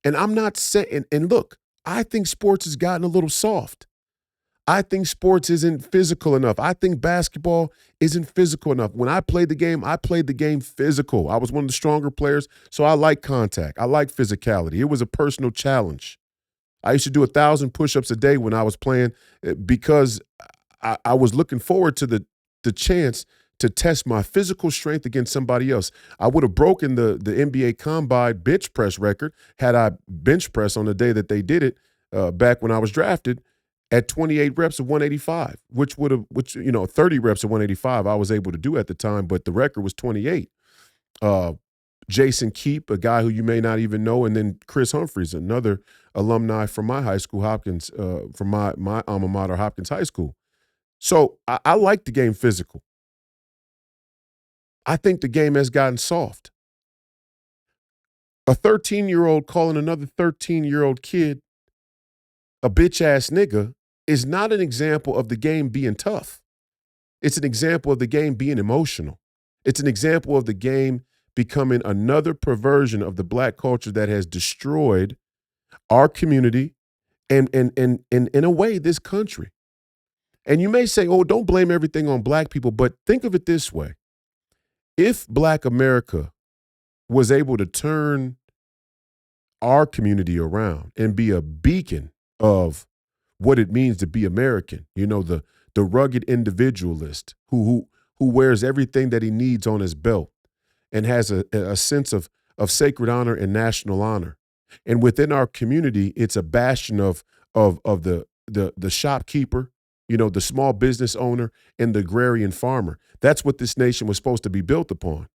And I'm not saying, and look, I think sports has gotten a little soft. I think sports isn't physical enough. I think basketball isn't physical enough. When I played the game physical. I was one of the stronger players, so I like contact. I like physicality. It was a personal challenge. I used to do 1,000 push-ups a day when I was playing because I was looking forward to the chance to test my physical strength against somebody else. I would have broken the NBA Combine bench press record had I bench press on the day that they did it back when I was drafted at 28 reps of 185, which 30 reps of 185 I was able to do at the time, but the record was 28. Jason Keep, a guy who you may not even know, and then Chris Humphreys, another alumni from my high school, Hopkins, from my alma mater, Hopkins High School. So I like the game physical. I think the game has gotten soft. A 13-year-old calling another 13-year-old kid a bitch-ass nigga is not an example of the game being tough. It's an example of the game being emotional. It's an example of the game becoming another perversion of the black culture that has destroyed our community and in a way, this country. And you may say, oh, don't blame everything on black people, but think of it this way. If black America was able to turn our community around and be a beacon of what it means to be American, the rugged individualist who wears everything that he needs on his belt and has a sense of sacred honor and national honor. And within our community, it's a bastion of the shopkeeper, the small business owner, and the agrarian farmer. That's what this nation was supposed to be built upon.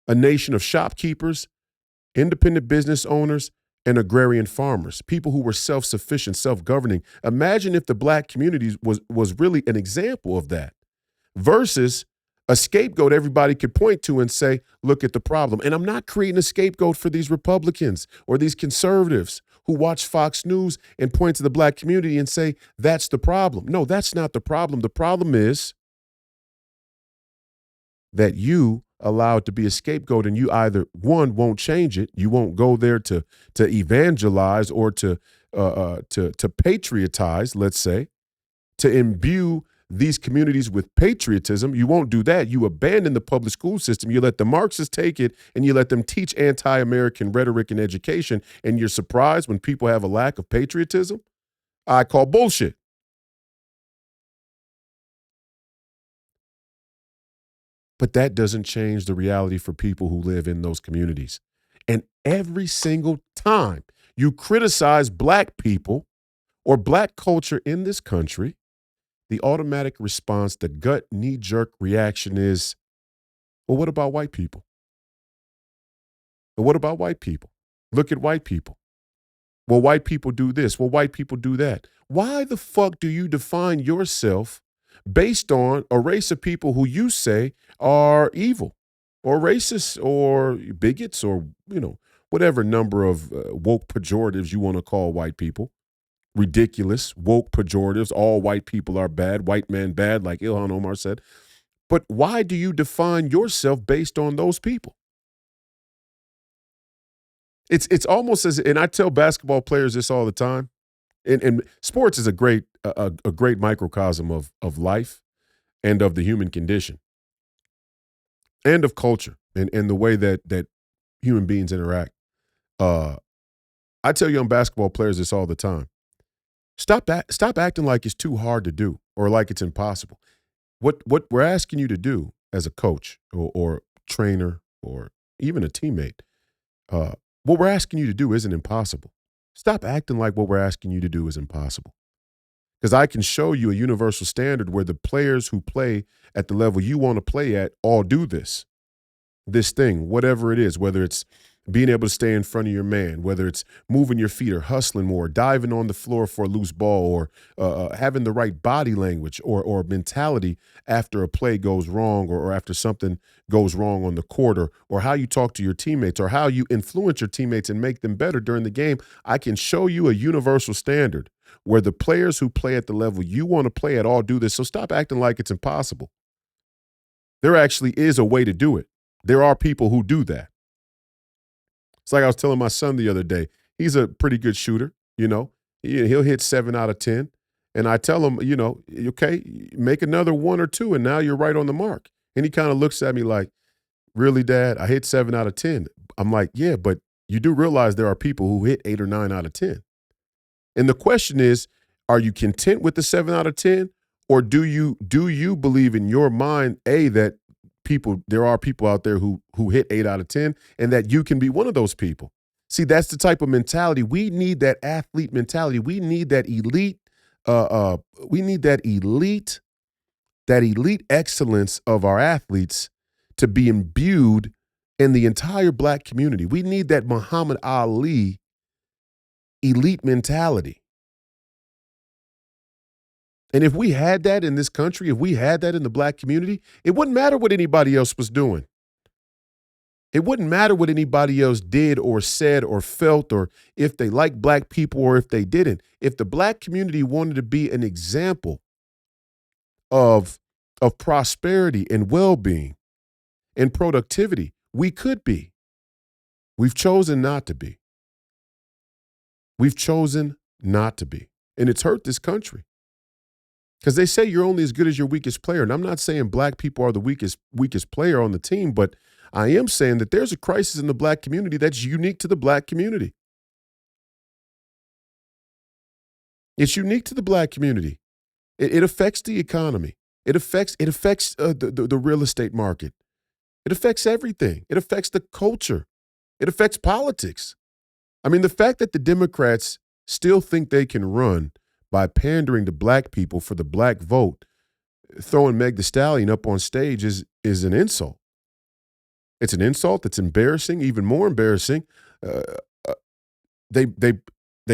A nation of shopkeepers, independent business owners, and agrarian farmers, people who were self-sufficient, self-governing. Imagine if the black community was really an example of that versus a scapegoat everybody could point to and say, look at the problem. And I'm not creating a scapegoat for these Republicans or these conservatives who watch Fox News and point to the black community and say, that's the problem. No, that's not the problem. The problem is that you allow it to be a scapegoat, and you either, one, won't change it, you won't go there to evangelize or to patriotize, let's say, to imbue these communities with patriotism. You won't do that. You abandon the public school system. You let the Marxists take it, and you let them teach anti-American rhetoric and education, and you're surprised when people have a lack of patriotism? I call bullshit. But that doesn't change the reality for people who live in those communities. And every single time you criticize black people or black culture in this country, the automatic response, the gut knee-jerk reaction is, well, what about white people? Well, what about white people? Look at white people. Well, white people do this. Well, white people do that. Why the fuck do you define yourself based on a race of people who you say are evil or racist or bigots or, whatever number of woke pejoratives you want to call white people? Ridiculous, woke pejoratives. All white people are bad. White man bad, like Ilhan Omar said. But why do you define yourself based on those people? It's almost as, and I tell basketball players this all the time, and sports is a great microcosm of life and of the human condition and of culture and the way that human beings interact. I tell young basketball players this all the time. Stop acting like it's too hard to do or like it's impossible. What we're asking you to do as a coach or trainer or even a teammate, what we're asking you to do isn't impossible. Stop acting like what we're asking you to do is impossible. Because I can show you a universal standard where the players who play at the level you want to play at all do this thing, whatever it is, whether it's being able to stay in front of your man, whether it's moving your feet or hustling more, diving on the floor for a loose ball, or having the right body language or mentality after a play goes wrong or after something goes wrong on the court, or how you talk to your teammates or how you influence your teammates and make them better during the game. I can show you a universal standard where the players who play at the level you want to play at all do this. So stop acting like it's impossible. There actually is a way to do it. There are people who do that. It's like I was telling my son the other day. He's a pretty good shooter, He'll hit 7 out of 10. And I tell him, okay, make another 1 or 2, and now you're right on the mark. And he kind of looks at me like, really, Dad? I hit 7 out of 10. I'm like, yeah, but you do realize there are people who hit 8 or 9 out of 10. And the question is, are you content with the 7 out of 10? Or do you believe in your mind, A, that there are people out there who hit 8 out of 10 and that you can be one of those people? See, that's the type of mentality. We need that athlete mentality. We need that elite, we need that elite excellence of our athletes to be imbued in the entire black community. We need that Muhammad Ali elite mentality. And if we had that in this country, if we had that in the black community, it wouldn't matter what anybody else was doing. It wouldn't matter what anybody else did or said or felt, or if they liked black people or if they didn't. If the black community wanted to be an example of prosperity and well-being and productivity, we could be. We've chosen not to be. We've chosen not to be. And it's hurt this country. Because they say you're only as good as your weakest player. And I'm not saying black people are the weakest player on the team, but I am saying that there's a crisis in the black community that's unique to the black community. It's unique to the black community. It affects the economy. It affects the real estate market. It affects everything. It affects the culture. It affects politics. I mean, the fact that the Democrats still think they can run by pandering to black people for the black vote, throwing Meg Thee Stallion up on stage is an insult. It's an insult. It's embarrassing. Even more embarrassing, they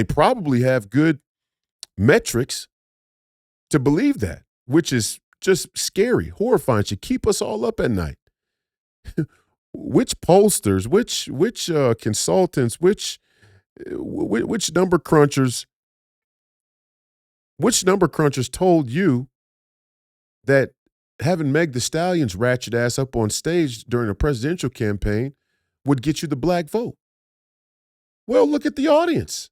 probably have good metrics to believe that, which is just scary, horrifying. Should keep us all up at night. Which pollsters, which consultants, which number crunchers, told you that having Meg Thee Stallion's ratchet ass up on stage during a presidential campaign would get you the black vote? Well, look at the audience.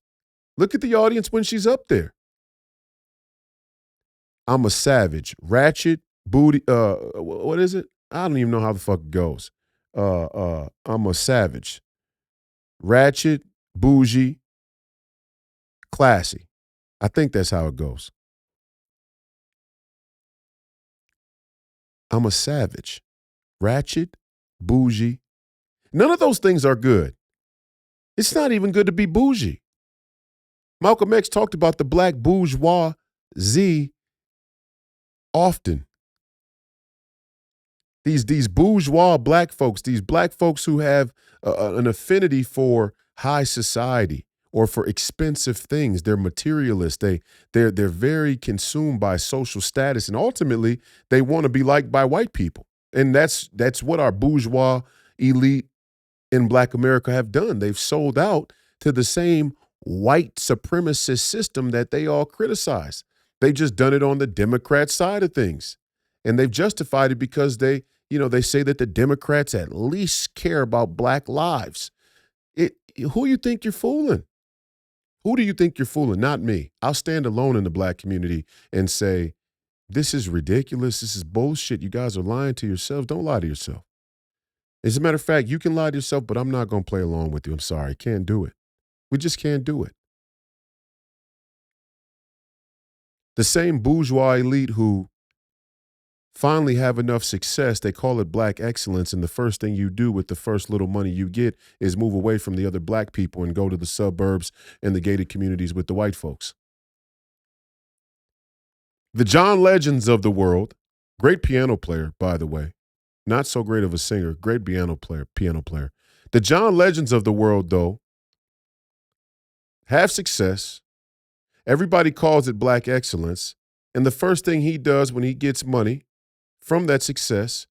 Look at the audience when she's up there. I'm a savage, ratchet, booty. What is it? I don't even know how the fuck it goes. I'm a savage, ratchet, bougie, classy. I think that's how it goes. I'm a savage, ratchet, bougie. None of those things are good. It's not even good to be bougie. Malcolm X talked about the black bourgeoisie often. These bourgeois black folks, these black folks who have an affinity for high society or for expensive things. They're materialists. They're very consumed by social status, and ultimately they want to be liked by white people. And that's what our bourgeois elite in black America have done. They've sold out to the same white supremacist system that they all criticize. They've just done it on the Democrat side of things. And they've justified it because they say that the Democrats at least care about black lives. Who you think you're fooling? Who do you think you're fooling? Not me. I'll stand alone in the black community and say, this is ridiculous. This is bullshit. You guys are lying to yourselves. Don't lie to yourself. As a matter of fact, you can lie to yourself, but I'm not going to play along with you. I'm sorry. Can't do it. We just can't do it. The same bourgeois elite who finally have enough success, they call it black excellence, and the first thing you do with the first little money you get is move away from the other black people and go to the suburbs and the gated communities with the white folks. The John Legends of the world, great piano player, by the way, not so great of a singer, great piano player. The John Legends of the world, though, have success. Everybody calls it black excellence, and the first thing he does when he gets money from that success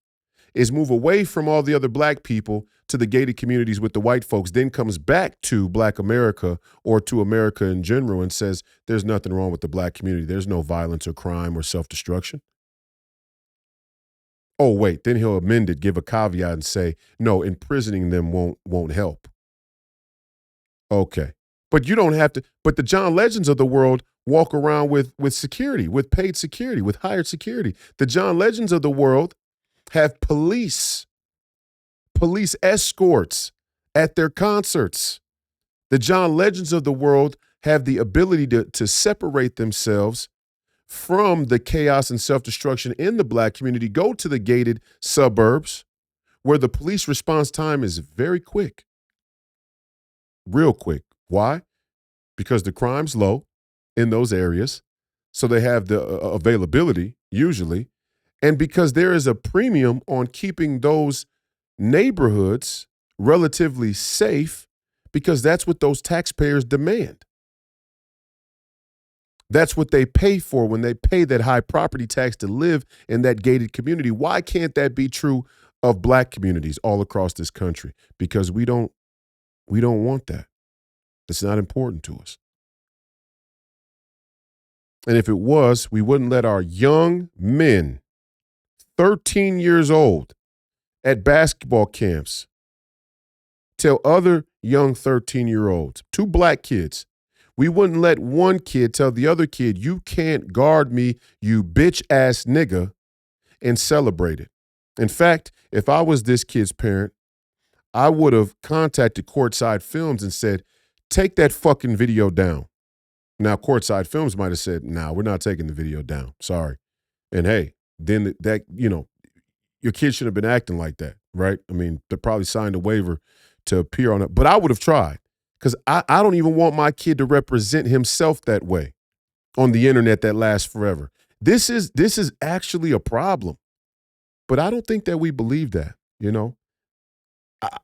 is move away from all the other black people to the gated communities with the white folks, then comes back to black America or to America in general and says, there's nothing wrong with the black community. There's no violence or crime or self-destruction. Oh, wait, then he'll amend it, give a caveat and say, no, imprisoning them won't help. Okay. But you don't have to, but the John Legends of the world walk around with security, with paid security, with hired security. The John Legends of the world have police escorts at their concerts. The John Legends of the world have the ability to separate themselves from the chaos and self-destruction in the black community, go to the gated suburbs where the police response time is very quick, real quick. Why? Because the crime's low in those areas, so they have the availability usually, and because there is a premium on keeping those neighborhoods relatively safe because that's what those taxpayers demand. That's what they pay for when they pay that high property tax to live in that gated community. Why can't that be true of black communities all across this country? Because we don't want that. It's not important to us. And if it was, we wouldn't let our young men, 13 years old, at basketball camps, tell other young 13-year-olds, two black kids, we wouldn't let one kid tell the other kid, you can't guard me, you bitch-ass nigga, and celebrate it. In fact, if I was this kid's parent, I would have contacted Courtside Films and said, take that fucking video down. Now, Courtside Films might have said, nah, we're not taking the video down. Sorry. And hey, then that, your kid shouldn't have been acting like that, right? I mean, they probably signed a waiver to appear on it, but I would have tried because I don't even want my kid to represent himself that way on the internet that lasts forever. This is actually a problem, but I don't think that we believe that,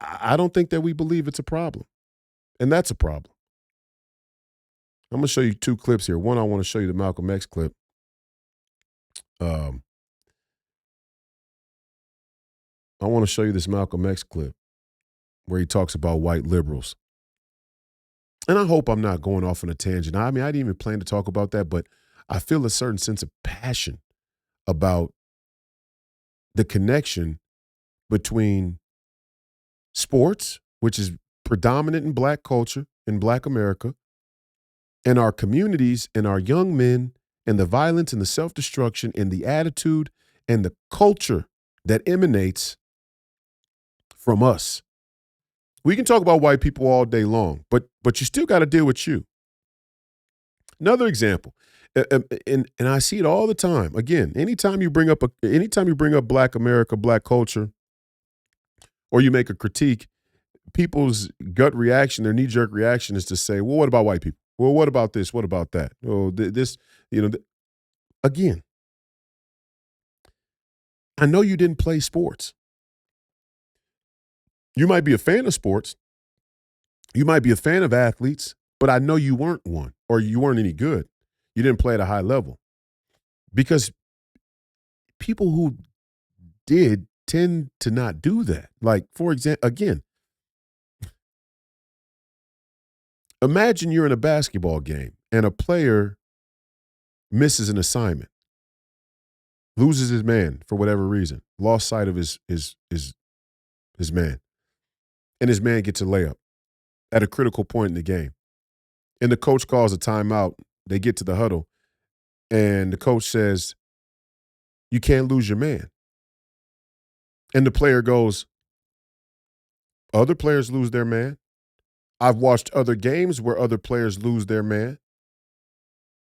I don't think that we believe it's a problem, and that's a problem. I'm going to show you two clips here. One, I want to show you the Malcolm X clip. I want to show you this Malcolm X clip where he talks about white liberals. And I hope I'm not going off on a tangent. I mean, I didn't even plan to talk about that, but I feel a certain sense of passion about the connection between sports, which is predominant in black culture, in black America, and our communities and our young men and the violence and the self-destruction and the attitude and the culture that emanates from us. We can talk about white people all day long, but you still got to deal with you. Another example, and I see it all the time. Again, anytime you bring up Black America, Black culture, or you make a critique, people's gut reaction, their knee-jerk reaction, is to say, "Well, what about white people? Well, what about this? What about that? Oh, this, again." I know you didn't play sports. You might be a fan of sports. You might be a fan of athletes, but I know you weren't one, or you weren't any good. You didn't play at a high level. Because people who did tend to not do that. Like, for example, again, imagine you're in a basketball game and a player misses an assignment, loses his man for whatever reason, lost sight of his man, and his man gets a layup at a critical point in the game. And the coach calls a timeout. They get to the huddle, and the coach says, "You can't lose your man." And the player goes, "Other players lose their man. I've watched other games where other players lose their man.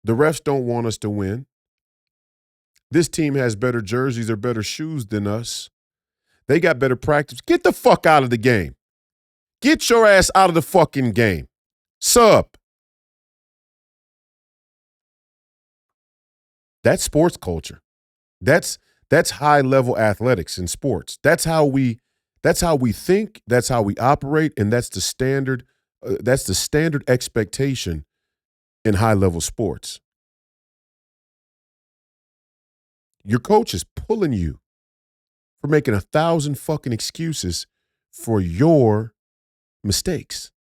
The refs don't want us to win. This team has better jerseys or better shoes than us. They got better practice. Get the fuck out of the game. Get your ass out of the fucking game. Sub." That's sports culture. That's high-level athletics in sports. That's how we think, that's how we operate, and that's the standard expectation in high-level sports. Your coach is pulling you for making 1,000 fucking excuses for your mistakes.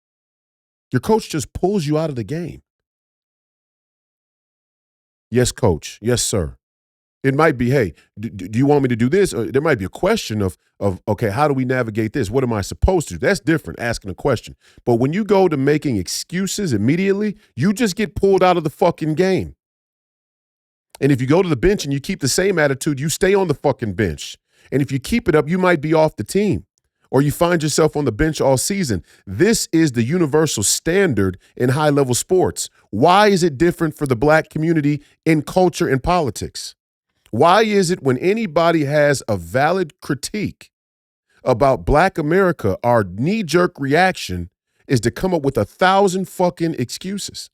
Your coach just pulls you out of the game. Yes, coach. Yes, sir. It might be, hey, do you want me to do this? Or there might be a question of, okay, how do we navigate this? What am I supposed to do? That's different, asking a question. But when you go to making excuses immediately, you just get pulled out of the fucking game. And if you go to the bench and you keep the same attitude, you stay on the fucking bench. And if you keep it up, you might be off the team. or you find yourself on the bench all season. This is the universal standard in high-level sports. Why is it different for the black community in culture and politics? Why is it when anybody has a valid critique about black America, our knee-jerk reaction is to come up with 1,000 fucking excuses?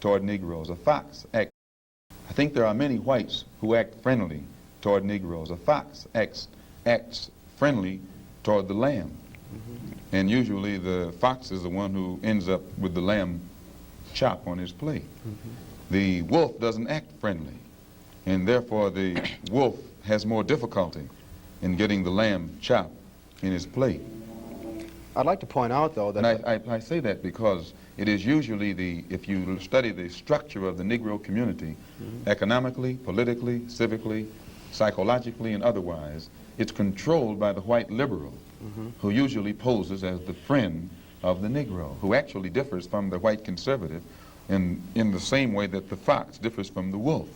Toward Negroes. A fox acts. I think there are many whites who act friendly toward Negroes. A fox acts friendly toward the lamb. And usually the fox is the one who ends up with the lamb chop on his plate. The wolf doesn't act friendly, and therefore the wolf has more difficulty in getting the lamb chop in his plate. I'd like to point out, though, that... And I say that because it is usually if you study the structure of the Negro community, economically, politically, civically, psychologically, and otherwise, it's controlled by the white liberal, who usually poses as the friend of the Negro, who actually differs from the white conservative in the same way that the fox differs from the wolf.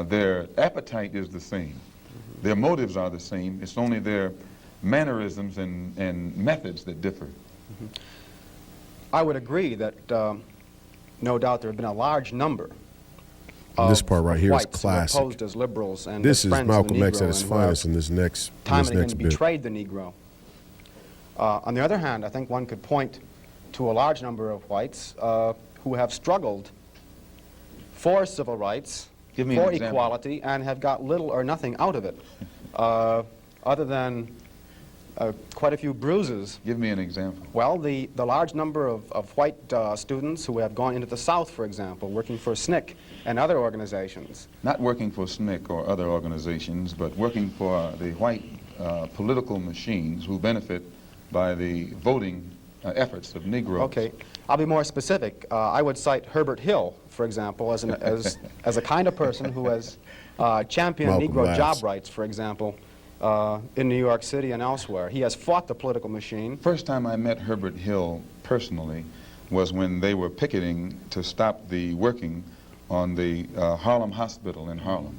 Their appetite is the same. Their motives are the same. It's only their mannerisms and methods that differ. I would agree that no doubt there have been a large number This part right here is whites classic. who opposed as liberals and This as is friends of the Malcolm X Negro at his and who have finest in this next time and again bit. betrayed the Negro. On the other hand, I think one could point to a large number of whites who have struggled for civil rights, Give me for an example. equality, and have got little or nothing out of it, other than quite a few bruises. Give me an example. Well, the large number of white students who have gone into the South, for example, working for SNCC and other organizations. Not working for SNCC or other organizations, but working for the white political machines who benefit by the voting efforts of Negroes. Okay, I'll be more specific. I would cite Herbert Hill, for example, as a kind of person who has championed Malcolm Negro laughs. job rights, for example, in New York City and elsewhere. He has fought the political machine. First time I met Herbert Hill personally was when they were picketing to stop the working on the Harlem Hospital in Harlem.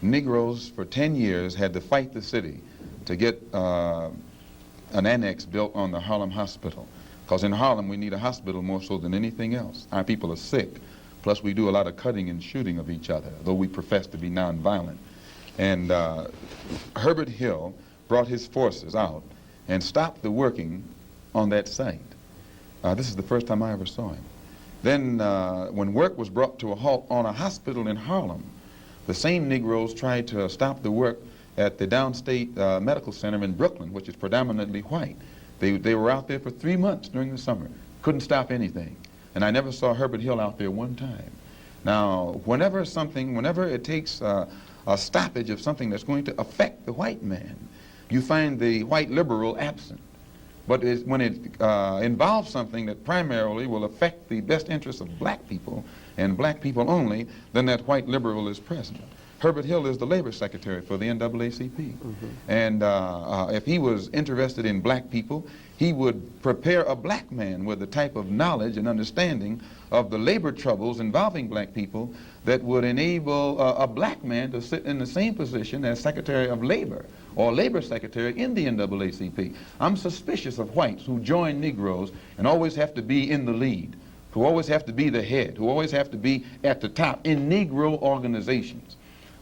Negroes for 10 years had to fight the city to get an annex built on the Harlem Hospital. Because in Harlem we need a hospital more so than anything else. Our people are sick. Plus we do a lot of cutting and shooting of each other, though we profess to be nonviolent. And Herbert Hill brought his forces out and stopped the working on that site. This is the first time I ever saw him. Then when work was brought to a halt on a hospital in Harlem, the same Negroes tried to stop the work at the Downstate Medical Center in Brooklyn, which is predominantly white. They were out there for 3 months during the summer, couldn't stop anything. And I never saw Herbert Hill out there one time. Now, whenever it takes a stoppage of something that's going to affect the white man, you find the white liberal absent. But when it involves something that primarily will affect the best interests of black people and black people only, then that white liberal is present. Herbert Hill is the labor secretary for the NAACP. And if he was interested in black people, he would prepare a black man with the type of knowledge and understanding of the labor troubles involving black people that would enable a black man to sit in the same position as Secretary of Labor or Labor Secretary in the NAACP. I'm suspicious of whites who join Negroes and always have to be in the lead, who always have to be the head, who always have to be at the top in Negro organizations.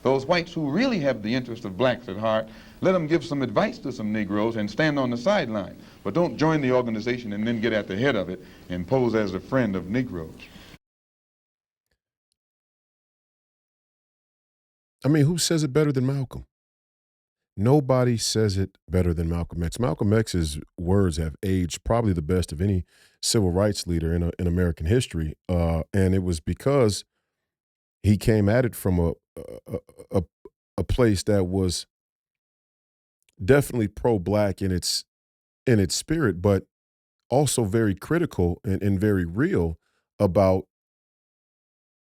Those whites who really have the interest of blacks at heart, let them give some advice to some Negroes and stand on the sideline. But don't join the organization and then get at the head of it and pose as a friend of Negroes. I mean, who says it better than Malcolm? Nobody says it better than Malcolm X. Malcolm X's words have aged probably the best of any civil rights leader in American history. And it was because he came at it from a place that was definitely pro-black in its spirit, but also very critical and very real about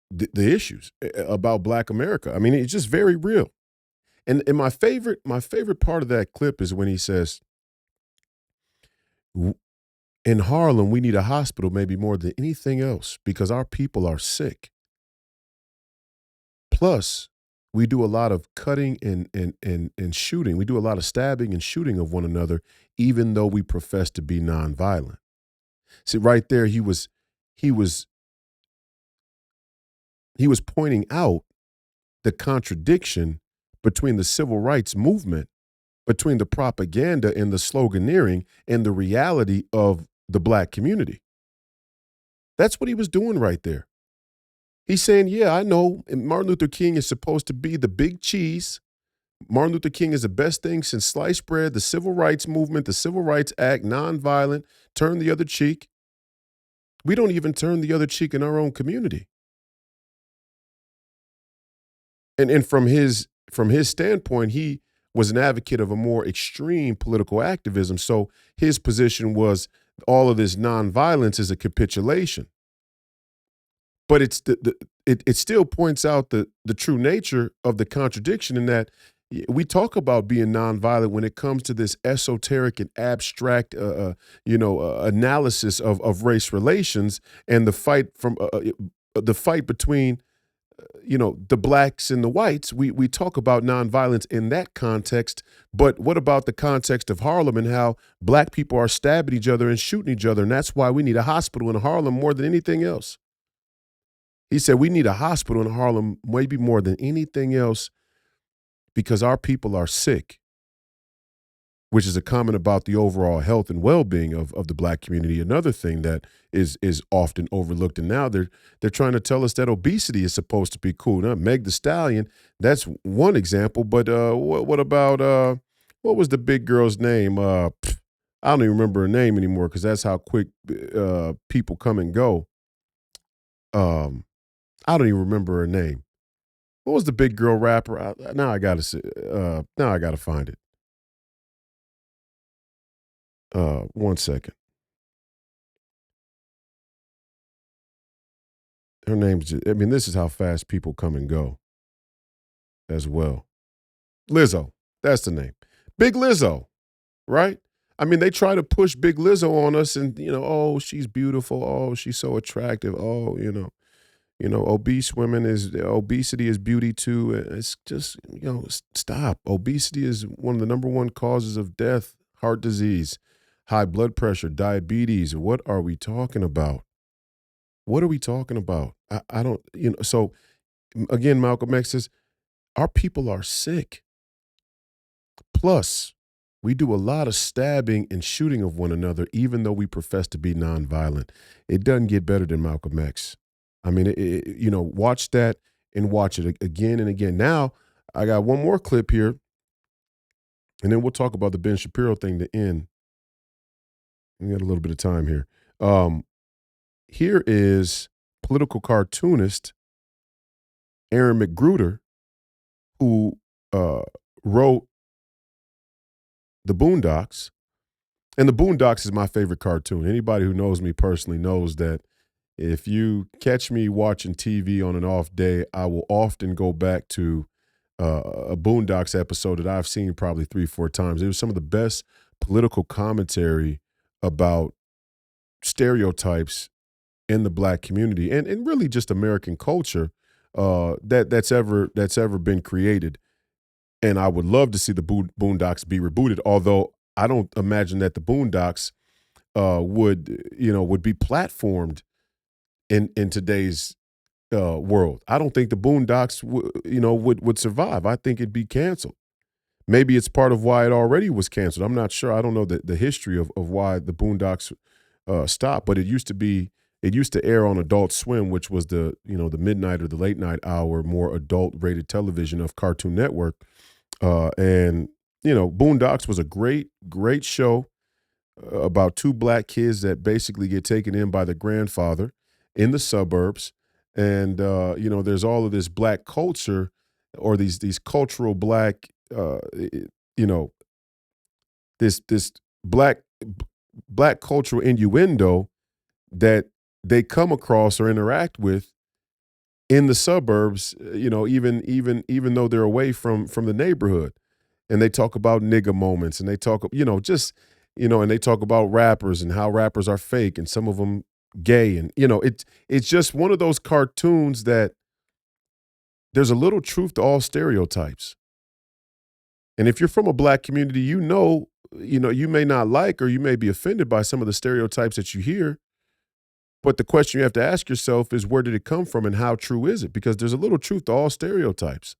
the issues about Black America. I mean, it's just very real. And my favorite part of that clip is when he says, in Harlem, we need a hospital maybe more than anything else because our people are sick. Plus, we do a lot of cutting and shooting. We do a lot of stabbing and shooting of one another, even though we profess to be nonviolent. See, right there, he was pointing out the contradiction between the civil rights movement, between the propaganda and the sloganeering and the reality of the black community. That's what he was doing right there. He's saying, yeah, I know Martin Luther King is supposed to be the big cheese. Martin Luther King is the best thing since sliced bread, the civil rights movement, the Civil Rights Act, nonviolent, turn the other cheek. We don't even turn the other cheek in our own community. And from his standpoint, he was an advocate of a more extreme political activism. So his position was all of this nonviolence is a capitulation. But it still points out the true nature of the contradiction in that we talk about being nonviolent when it comes to this esoteric and abstract, analysis of race relations and the fight between the blacks and the whites. We talk about nonviolence in that context, but what about the context of Harlem and how black people are stabbing each other and shooting each other, and that's why we need a hospital in Harlem more than anything else. He said we need a hospital in Harlem maybe more than anything else because our people are sick, which is a comment about the overall health and well-being of the black community. Another thing that is often overlooked, and now they're trying to tell us that obesity is supposed to be cool. Now, Meg Thee Stallion, that's one example, but what about what was the big girl's name? I don't even remember her name anymore because that's how quick people come and go. I don't even remember her name. What was the big girl rapper? Now I gotta find it. 1 second. Her name's this is how fast people come and go as well. Lizzo, that's the name. Big Lizzo, right? They try to push Big Lizzo on us and, oh, she's beautiful. Oh, she's so attractive. Oh, obesity is beauty too. It's just, stop. Obesity is one of the number one causes of death, heart disease, high blood pressure, diabetes. What are we talking about? What are we talking about? I don't, so again, Malcolm X says, our people are sick. Plus, we do a lot of stabbing and shooting of one another, even though we profess to be nonviolent. It doesn't get better than Malcolm X. Watch that and watch it again and again. Now, I got one more clip here, and then we'll talk about the Ben Shapiro thing to end. We got a little bit of time here. Here is political cartoonist Aaron McGruder, who wrote The Boondocks. And The Boondocks is my favorite cartoon. Anybody who knows me personally knows that if you catch me watching TV on an off day, I will often go back to a Boondocks episode that I've seen probably 3-4 times. It was some of the best political commentary about stereotypes in the black community and really just American culture that's ever been created. And I would love to see the Boondocks be rebooted, although I don't imagine that the Boondocks would be platformed in today's world. I don't think the Boondocks would survive. I think it'd be canceled. Maybe it's part of why it already was canceled. I'm not sure. I don't know the history of why the Boondocks stopped, but it used to air on Adult Swim, which was the midnight or the late night hour, more adult rated television of Cartoon Network. And Boondocks was a great show about two black kids that basically get taken in by the grandfather in the suburbs. And, there's all of this black culture or these cultural black, this black cultural innuendo that they come across or interact with in the suburbs, even though they're away from the neighborhood. And they talk about nigga moments and they talk, and they talk about rappers and how rappers are fake and some of them gay. And, it's just one of those cartoons that there's a little truth to all stereotypes. And if you're from a black community, you know, you may not like or you may be offended by some of the stereotypes that you hear. But the question you have to ask yourself is, where did it come from and how true is it? Because there's a little truth to all stereotypes.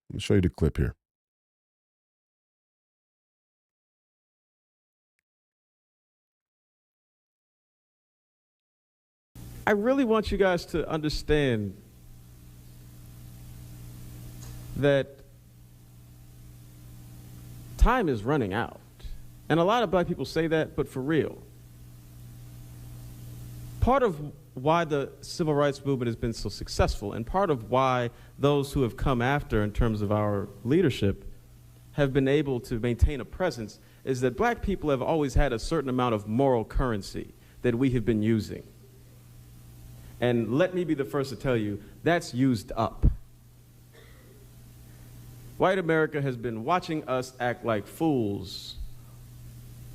Let me show you the clip here. I really want you guys to understand that time is running out. And a lot of black people say that, but for real. Part of why the civil rights movement has been so successful, and part of why those who have come after in terms of our leadership have been able to maintain a presence, is that black people have always had a certain amount of moral currency that we have been using. And let me be the first to tell you, that's used up. White America has been watching us act like fools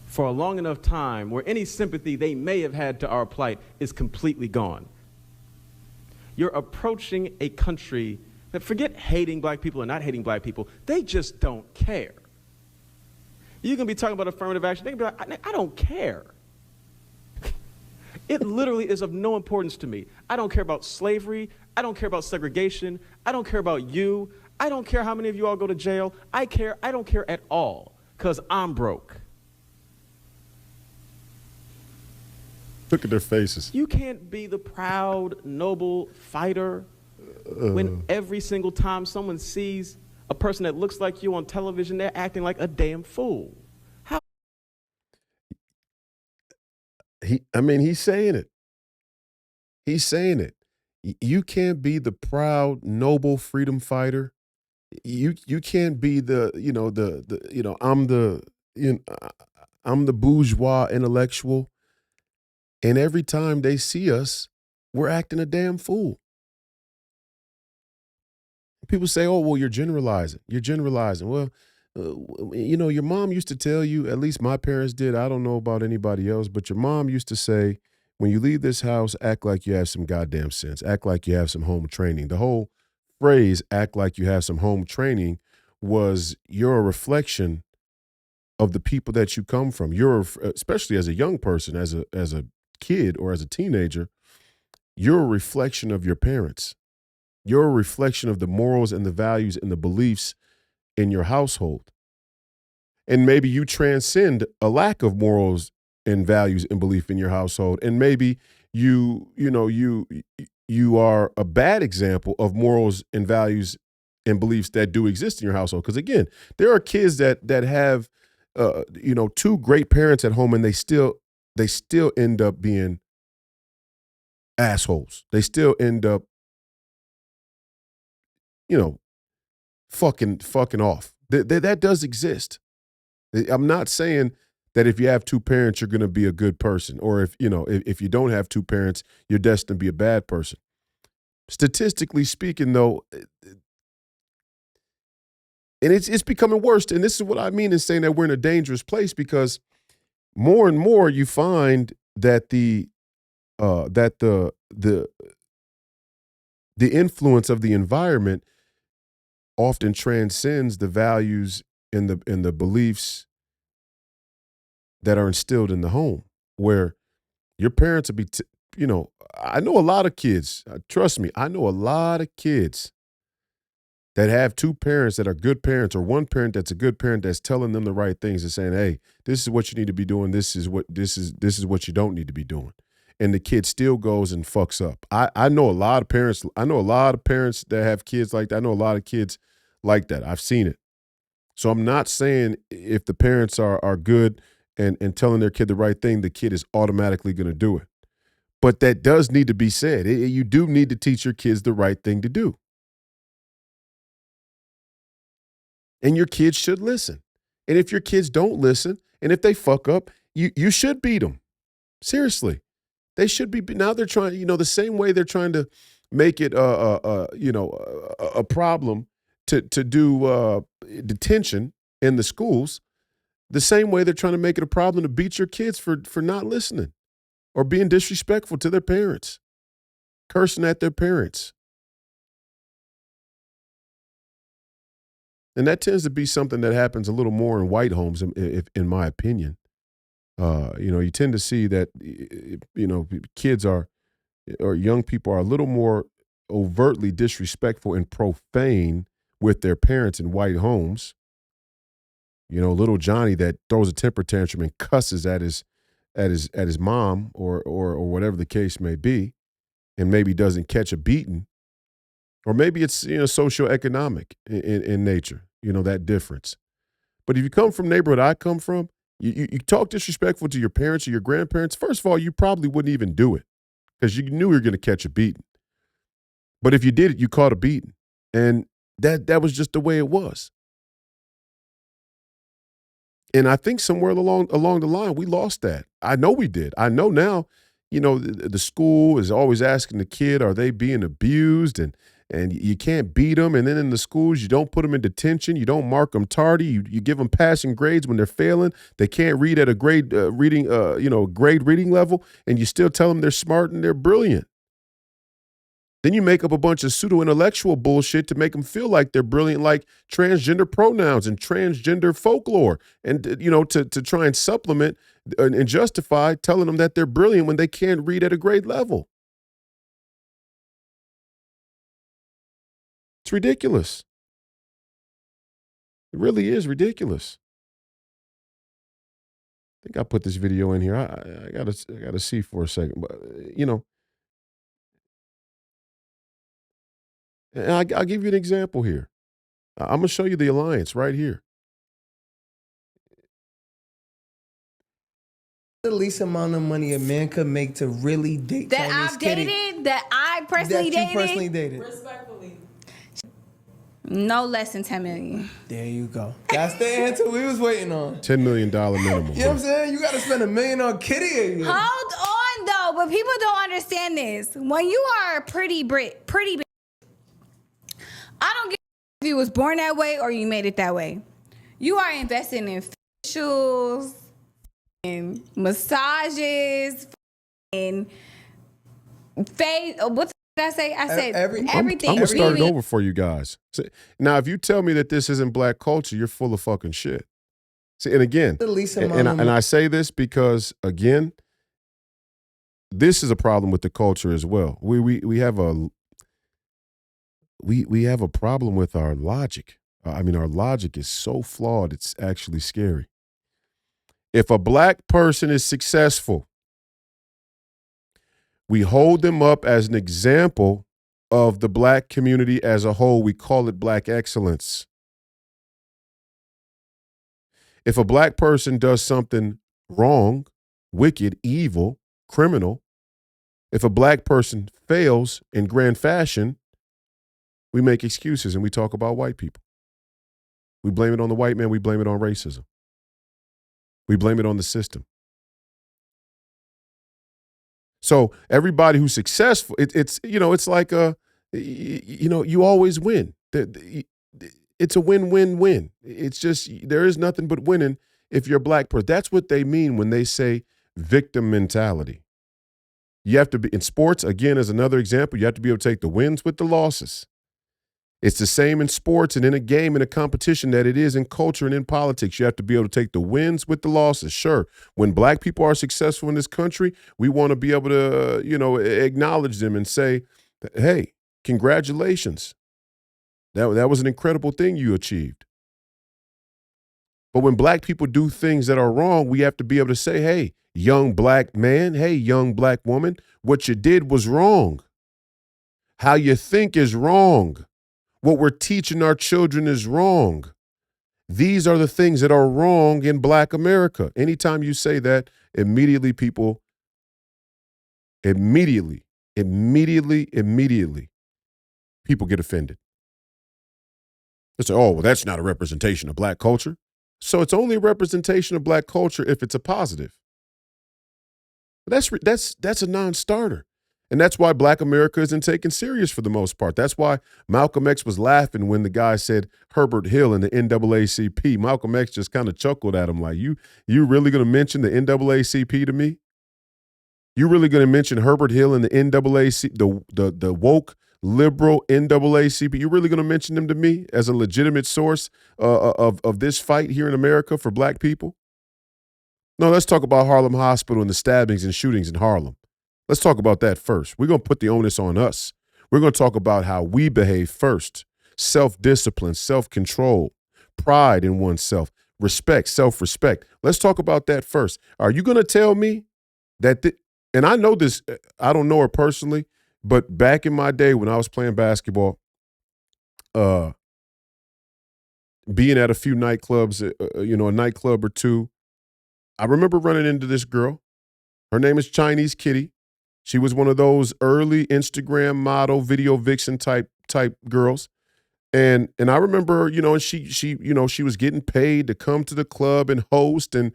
for a long enough time where any sympathy they may have had to our plight is completely gone. You're approaching a country that, forget hating black people or not hating black people, they just don't care. You can be talking about affirmative action, they can be like, I don't care. It literally is of no importance to me. I don't care about slavery. I don't care about segregation. I don't care about you. I don't care how many of you all go to jail. I don't care at all, because I'm broke. Look at their faces. You can't be the proud, noble fighter when every single time someone sees a person that looks like you on television, they're acting like a damn fool. He's saying it. He's saying it. You can't be the proud, noble freedom fighter. You can't be I'm the bourgeois intellectual. And every time they see us, we're acting a damn fool. People say, "Oh, well, you're generalizing. You're generalizing." Well, your mom used to tell you, at least my parents did, I don't know about anybody else, but your mom used to say, when you leave this house, act like you have some goddamn sense. Act like you have some home training. The whole phrase, act like you have some home training, was you're a reflection of the people that you come from. Especially as a young person, as a kid or as a teenager, you're a reflection of your parents. You're a reflection of the morals and the values and the beliefs in your household. And maybe you transcend a lack of morals and values and belief in your household. And maybe you are a bad example of morals and values and beliefs that do exist in your household. Because again, there are kids that have two great parents at home, and they still end up being assholes. They still end up fucking off. That does exist. I'm not saying that if you have two parents, you're going to be a good person, or if you don't have two parents, you're destined to be a bad person. Statistically speaking, though, and it's becoming worse. And this is what I mean in saying that we're in a dangerous place, because more and more you find that the influence of the environment often transcends the values and the beliefs that are instilled in the home, where your parents will be, I know a lot of kids, trust me, I know a lot of kids that have two parents that are good parents, or one parent that's a good parent that's telling them the right things and saying, hey, this is what you need to be doing. This is what you don't need to be doing. And the kid still goes and fucks up. I know a lot of parents. I know a lot of parents that have kids like that. I know a lot of kids like that. I've seen it. So I'm not saying if the parents are good and telling their kid the right thing, the kid is automatically going to do it. But that does need to be said. You do need to teach your kids the right thing to do. And your kids should listen. And if your kids don't listen, and if they fuck up, you should beat them. Seriously. They should be. Now they're trying, the same way they're trying to make it a problem to do detention in the schools, the same way they're trying to make it a problem to beat your kids for not listening or being disrespectful to their parents, cursing at their parents. And that tends to be something that happens a little more in white homes, in my opinion. You tend to see that, kids or young people are a little more overtly disrespectful and profane with their parents in white homes. Little Johnny that throws a temper tantrum and cusses at his mom or whatever the case may be, and maybe doesn't catch a beating, or maybe it's socioeconomic in nature. That difference. But if you come from the neighborhood I come from, you talk disrespectful to your parents or your grandparents. First of all, you probably wouldn't even do it because you knew you were going to catch a beating. But if you did it, you caught a beating, and that was just the way it was. And I think somewhere along the line, we lost that. I know we did. I know now, the school is always asking the kid, are they being abused? And you can't beat them. And then in the schools, you don't put them in detention. You don't mark them tardy. You give them passing grades when they're failing. They can't read at a grade reading level. And you still tell them they're smart and they're brilliant. Then you make up a bunch of pseudo-intellectual bullshit to make them feel like they're brilliant, like transgender pronouns and transgender folklore, and to try and supplement and justify telling them that they're brilliant when they can't read at a grade level. It's ridiculous. It really is ridiculous. I think I put this video in here. I gotta see for a second, but and I'll give you an example here. I'm gonna show you the alliance right here. The least amount of money a man could make to really date that Chinese I've kitty, dated, that I personally that you dated. personally dated. Respectfully. No less than 10 million. There you go. That's the answer we was waiting on. $10 million minimum. You know what I'm saying? You got to spend $1 million on kitty. Hold on, though, but people don't understand this. When you are a pretty bitch, I don't give if you was born that way or you made it that way. You are investing in facials, in massages, in face. What did I say? I said everything. I'm gonna start it over for you guys. Now, if you tell me that this isn't black culture, you're full of fucking shit. See, and again, and I say this because, again, this is a problem with the culture as well. We have a problem with our logic. Our logic is so flawed, it's actually scary. If a black person is successful, we hold them up as an example of the black community as a whole. We call it black excellence. If a black person does something wrong, wicked, evil, criminal, if a black person fails in grand fashion, we make excuses and we talk about white people. We blame it on the white man. We blame it on racism. We blame it on the system. So everybody who's successful, it's like you always win. It's a win-win-win. It's just there is nothing but winning if you're a black person. That's what they mean when they say victim mentality. You have to be in sports, again, as another example, you have to be able to take the wins with the losses. It's the same in sports and in a game and a competition that it is in culture and in politics. You have to be able to take the wins with the losses. Sure, when black people are successful in this country, we want to be able to, acknowledge them and say, hey, congratulations. That was an incredible thing you achieved. But when black people do things that are wrong, we have to be able to say, hey, young black man, hey, young black woman, what you did was wrong. How you think is wrong. What we're teaching our children is wrong. These are the things that are wrong in black America. Anytime you say that, immediately people get offended. They say, oh, well, that's not a representation of black culture. So it's only a representation of black culture if it's a positive. That's a non-starter. And that's why black America isn't taken serious for the most part. That's why Malcolm X was laughing when the guy said Herbert Hill in the NAACP. Malcolm X just kind of chuckled at him like, you really going to mention the NAACP to me? You really going to mention Herbert Hill and the NAACP, the woke liberal NAACP. You really going to mention them to me as a legitimate source of this fight here in America for black people? No, let's talk about Harlem Hospital and the stabbings and shootings in Harlem. Let's talk about that first. We're going to put the onus on us. We're going to talk about how we behave first. Self-discipline, self-control, pride in oneself, respect, self-respect. Let's talk about that first. Are you going to tell me that, and I know this, I don't know her personally, but back in my day when I was playing basketball, being at a few nightclubs, a nightclub or two, I remember running into this girl. Her name is Chinese Kitty. She was one of those early Instagram model, video vixen type girls. And I remember, and she was getting paid to come to the club and host. And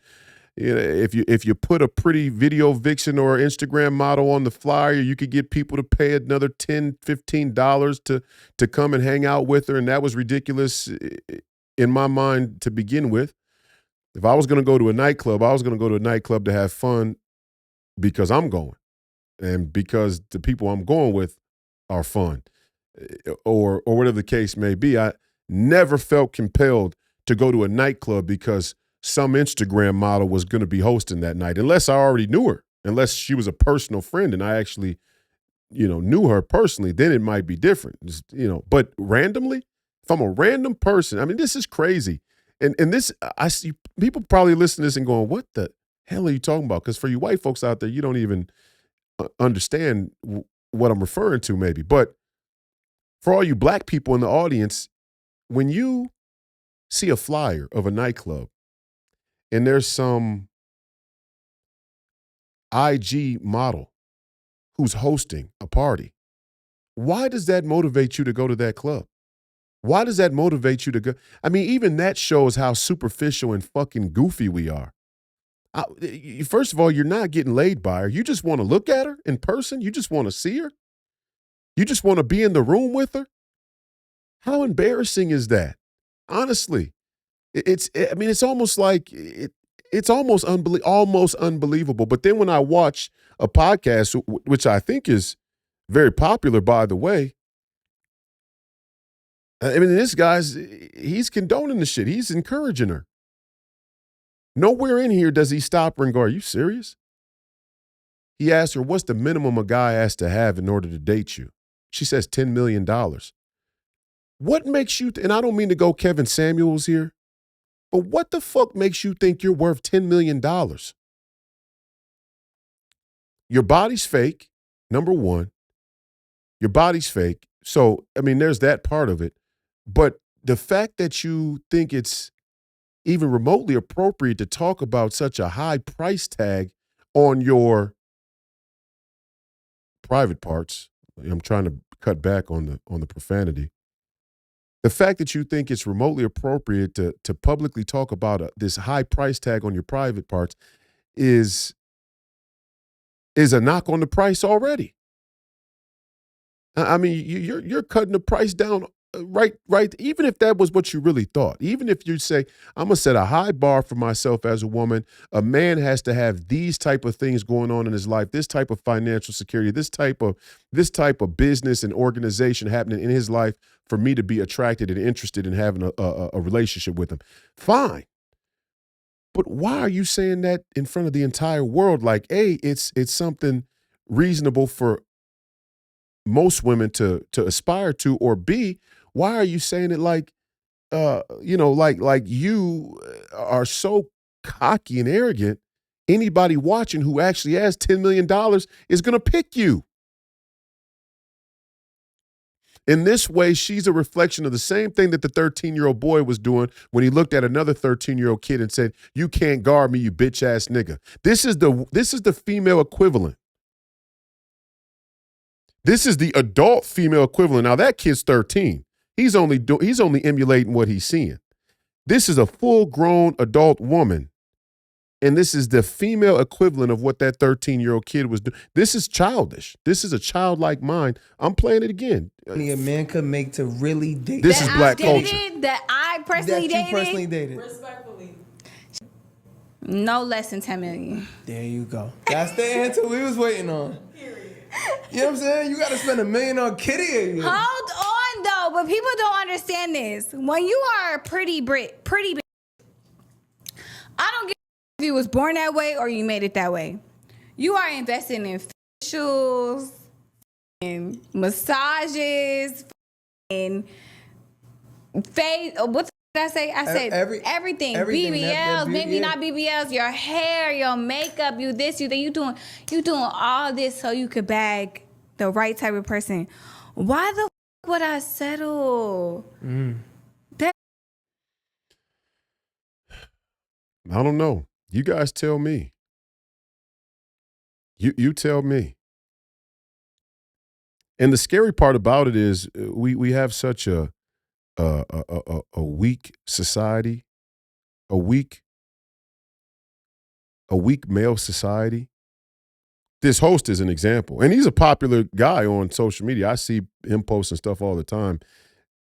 if you put a pretty video vixen or Instagram model on the flyer, you could get people to pay another $10, $15 to come and hang out with her. And that was ridiculous in my mind to begin with. If I was going to go to a nightclub, I was going to go to a nightclub to have fun because I'm going and because the people I'm going with are fun or whatever the case may be. I never felt compelled to go to a nightclub because some Instagram model was going to be hosting that night, unless I already knew her, unless she was a personal friend and I actually, knew her personally, then it might be different, but randomly, if I'm a random person, I mean, this is crazy. And this, I see people probably listening to this and going, what the hell are you talking about? Because for you white folks out there, you don't even understand what I'm referring to maybe. But for all you black people in the audience, when you see a flyer of a nightclub and there's some IG model who's hosting a party, why does that motivate you to go to that club? Why does that motivate you to go? I mean, even that shows how superficial and fucking goofy we are. First of all, you're not getting laid by her. You just want to look at her in person. You just want to see her. You just want to be in the room with her. How embarrassing is that? Honestly, it's almost like it's almost unbelievable. But then when I watch a podcast, which I think is very popular, by the way, I mean, this guy's, he's condoning the shit. He's encouraging her. Nowhere in here does he stop her and go, are you serious? He asked her, what's the minimum a guy has to have in order to date you? She says $10 million. What makes you, and I don't mean to go Kevin Samuels here, but what the fuck makes you think you're worth $10 million? Your body's fake, number one. Your body's fake. So, I mean, there's that part of it. But the fact that you think it's even remotely appropriate to talk about such a high price tag on your private parts, I'm trying to cut back on the profanity. The fact that you think it's remotely appropriate to publicly talk about this high price tag on your private parts is a knock on the price already. I mean, you're cutting the price down right. Even if that was what you really thought, even if you say, I'm going to set a high bar for myself as a woman, a man has to have these type of things going on in his life, this type of financial security, this type of business and organization happening in his life for me to be attracted and interested in having a relationship with him. Fine. But why are you saying that in front of the entire world? Like, A, it's something reasonable for most women to aspire to, or B, why are you saying it like, like you are so cocky and arrogant, anybody watching who actually has $10 million is going to pick you. In this way, she's a reflection of the same thing that the 13-year-old boy was doing when he looked at another 13-year-old kid and said, you can't guard me, you bitch ass nigga. This is the female equivalent. This is the adult female equivalent. Now that kid's 13. He's only emulating what he's seeing. This is a full-grown adult woman, and this is the female equivalent of what that 13-year-old kid was doing. This is childish. This is a childlike mind. I'm playing it again. A man could make to really date. This is black culture. That I personally dated. That you personally dated. Respectfully. No less than 10 million. There you go. That's the answer we was waiting on. Period. You know what I'm saying? You got to spend $1 million on Kitty. Hold on, though. But people don't understand this. When you are a pretty bitch, I don't give if you was born that way or you made it that way. You are investing in facials, in massages, in face. What did I say? I said everything. BBLs, maybe not BBLs. Your hair, your makeup, you this, you that. You doing all this so you could bag the right type of person. Why the would I settle? I don't know. You guys tell me. You tell me. And the scary part about it is we have such a weak society, a weak male society. This host is an example, and he's a popular guy on social media. I see him posting stuff all the time.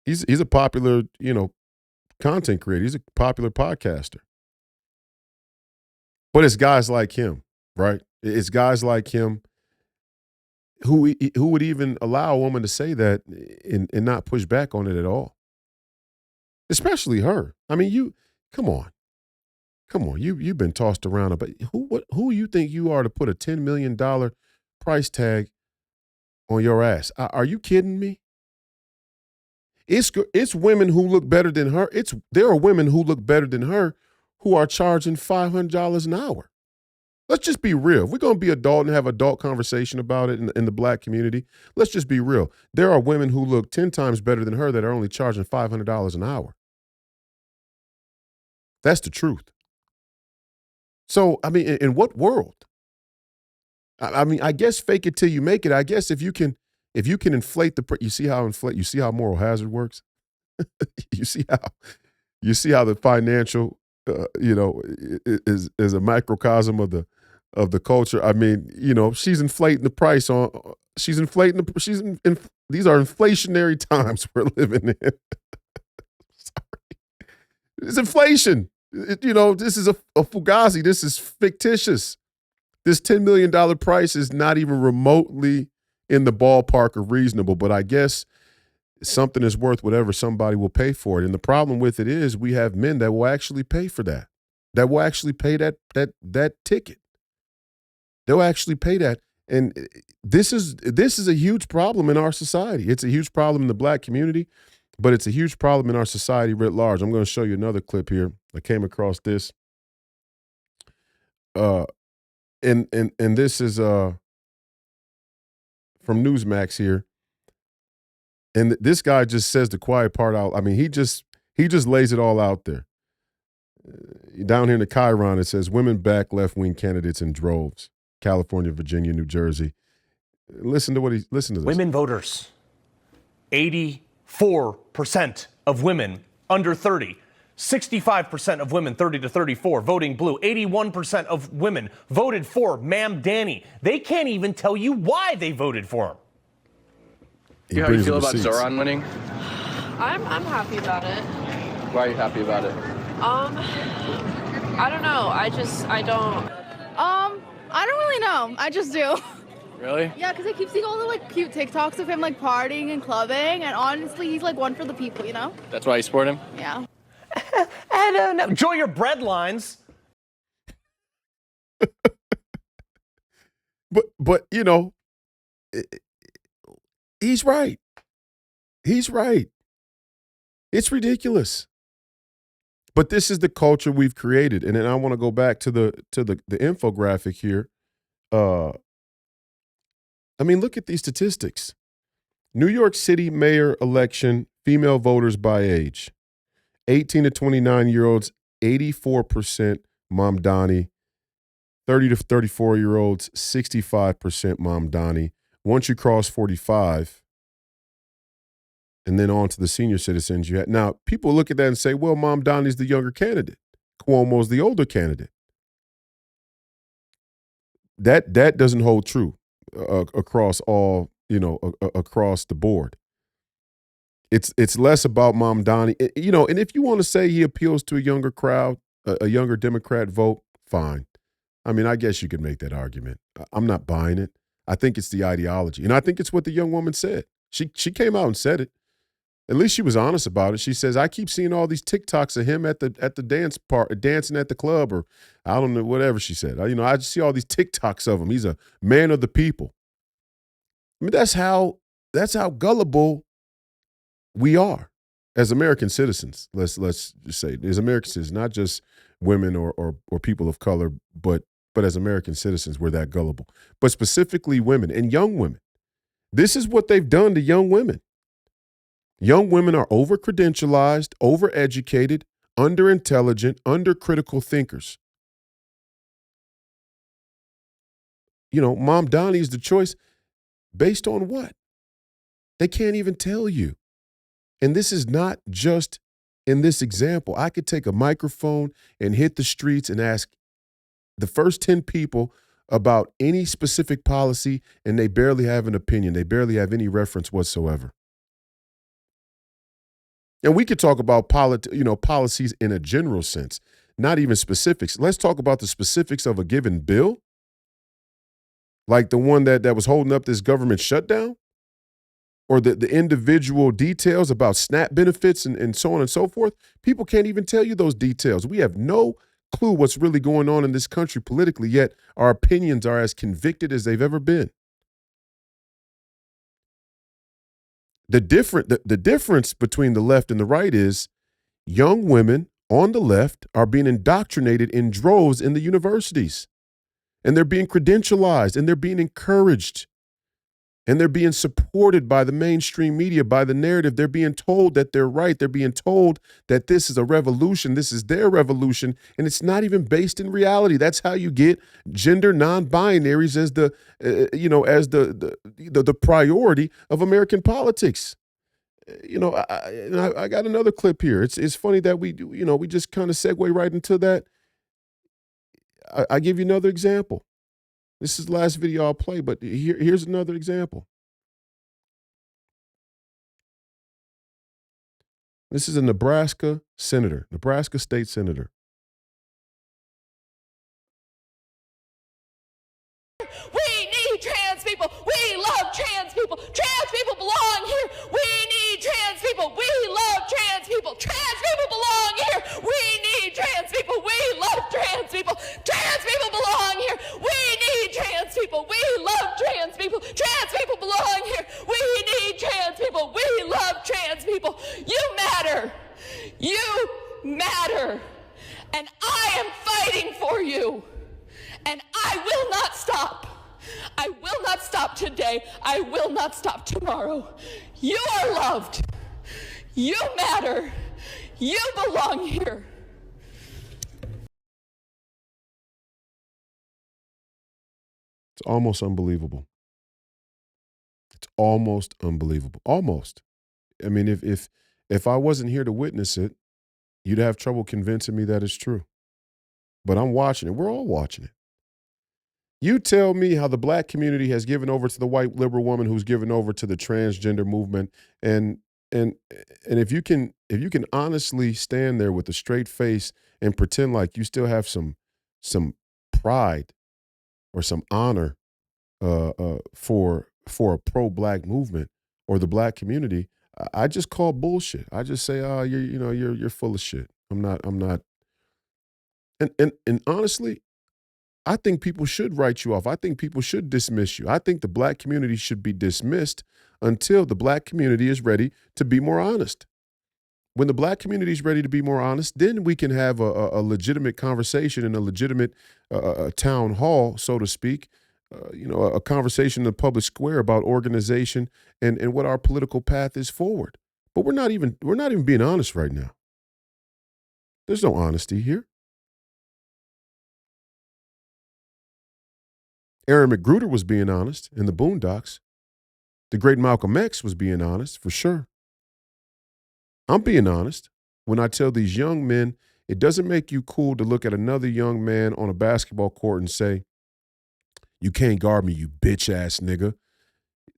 He's a popular, content creator. He's a popular podcaster. But it's guys like him, right? It's guys like him who would even allow a woman to say that and not push back on it at all. Especially her. I mean, come on. You've been tossed around, but who you think you are to put a $10 million price tag on your ass? Are you kidding me? It's women who look better than her. There are women who look better than her who are charging $500 an hour. Let's just be real. If we're going to be adult and have adult conversation about it in the black community, let's just be real. There are women who look 10 times better than her that are only charging $500 an hour. That's the truth. So, I mean, in what world? I mean, I guess fake it till you make it. I guess if you can inflate you see how moral hazard works? you see how the financial is a microcosm of the culture. I mean, she's inflating the price on. These are inflationary times we're living in. Sorry, it's inflation. This is a fugazi. This is fictitious. This $10 million price is not even remotely in the ballpark of reasonable. But I guess something is worth whatever somebody will pay for it. And the problem with it is we have men that will actually pay for that. That will actually pay that ticket. They'll actually pay that. And this is a huge problem in our society. It's a huge problem in the black community, but it's a huge problem in our society writ large. I'm going to show you another clip here. I came across this. And this is from Newsmax here. And this guy just says the quiet part out. I mean, he just lays it all out there. Down here in the Chiron, it says women back left-wing candidates in droves. California, Virginia, New Jersey. Listen to this. Women voters. 84% of women under 30. 65% of women 30 to 34 voting blue. 81% of women voted for Ma'am Danny. They can't even tell you why they voted for him. You know how you feel about Zoran winning? I'm happy about it. Why are you happy about it? I don't know. I don't. I don't really know. I just do. Really? Yeah, because I keep seeing all the cute TikToks of him partying and clubbing, and honestly, he's one for the people, That's why you support him? Yeah. I don't know. Enjoy your bread lines. But he's right. He's right. It's ridiculous. But this is the culture we've created. And then I want to go back to the infographic here. I mean, look at these statistics. New York City mayor election, female voters by age. 18 to 29-year-olds, 84% Mamdani. 30 to 34-year-olds, 65% Mamdani. Once you cross 45, and then on to the senior citizens, you had. Now, people look at that and say, well, Mamdani's the younger candidate. Cuomo's the older candidate. That doesn't hold true across all, across the board. It's less about Mamdani, and if you want to say he appeals to a younger crowd, a younger Democrat vote, fine. I mean, I guess you could make that argument. I'm not buying it. I think it's the ideology. And I think it's what the young woman said. She came out and said it. At least she was honest about it. She says, I keep seeing all these TikToks of him at the dance part, dancing at the club, or I don't know, whatever she said. I just see all these TikToks of him. He's a man of the people. I mean, that's how gullible we are as American citizens. Let's just say, as American citizens, not just women or people of color, but as American citizens, we're that gullible. But specifically women and young women. This is what they've done to young women. Young women are over-credentialized, over-educated, under-intelligent, under-critical thinkers. Mom Donnie is the choice based on what? They can't even tell you. And this is not just in this example. I could take a microphone and hit the streets and ask the first 10 people about any specific policy, and they barely have an opinion. They barely have any reference whatsoever. And we could talk about policies in a general sense, not even specifics. Let's talk about the specifics of a given bill, like the one that was holding up this government shutdown, or the individual details about SNAP benefits and so on and so forth. People can't even tell you those details. We have no clue what's really going on in this country politically, yet our opinions are as convicted as they've ever been. The difference between the left and the right is young women on the left are being indoctrinated in droves in the universities, and they're being credentialized, and they're being encouraged, and they're being supported by the mainstream media, by the narrative. They're being told that they're right. They're being told that this is a revolution. This is their revolution, and it's not even based in reality. That's how you get gender non-binaries as the priority of American politics. I got another clip here. It's funny that we just kind of segue right into that. I give you another example. This is the last video I'll play, but here's another example. This is a Nebraska state senator. We need trans people. We love trans people. Trans people belong here. We need trans people. We love trans people. Trans people belong here. We need trans people. We love trans people. Trans people belong here. We need trans people. We love trans people. Trans people belong here. We need trans people. We love trans people. You matter. You matter. And I am fighting for you. And I will not stop. I will not stop today. I will not stop tomorrow. You are loved. You matter. You belong here. It's almost unbelievable. It's almost unbelievable. Almost. I mean, if I wasn't here to witness it, you'd have trouble convincing me that it's true. But I'm watching it. We're all watching it. You tell me how the black community has given over to the white liberal woman who's given over to the transgender movement, and if you can honestly stand there with a straight face and pretend like you still have some pride or some honor for a pro-black movement or the black community, I just call bullshit. I just say, oh, you're full of shit. I'm not. And honestly, I think people should write you off. I think people should dismiss you. I think the black community should be dismissed until the black community is ready to be more honest. When the black community is ready to be more honest, then we can have a legitimate conversation in a legitimate town hall, so to speak, a conversation in the public square about organization and what our political path is forward. But we're not even being honest right now. There's no honesty here. Aaron McGruder was being honest in the Boondocks. The great Malcolm X was being honest, for sure. I'm being honest when I tell these young men, it doesn't make you cool to look at another young man on a basketball court and say, you can't guard me, you bitch-ass nigga.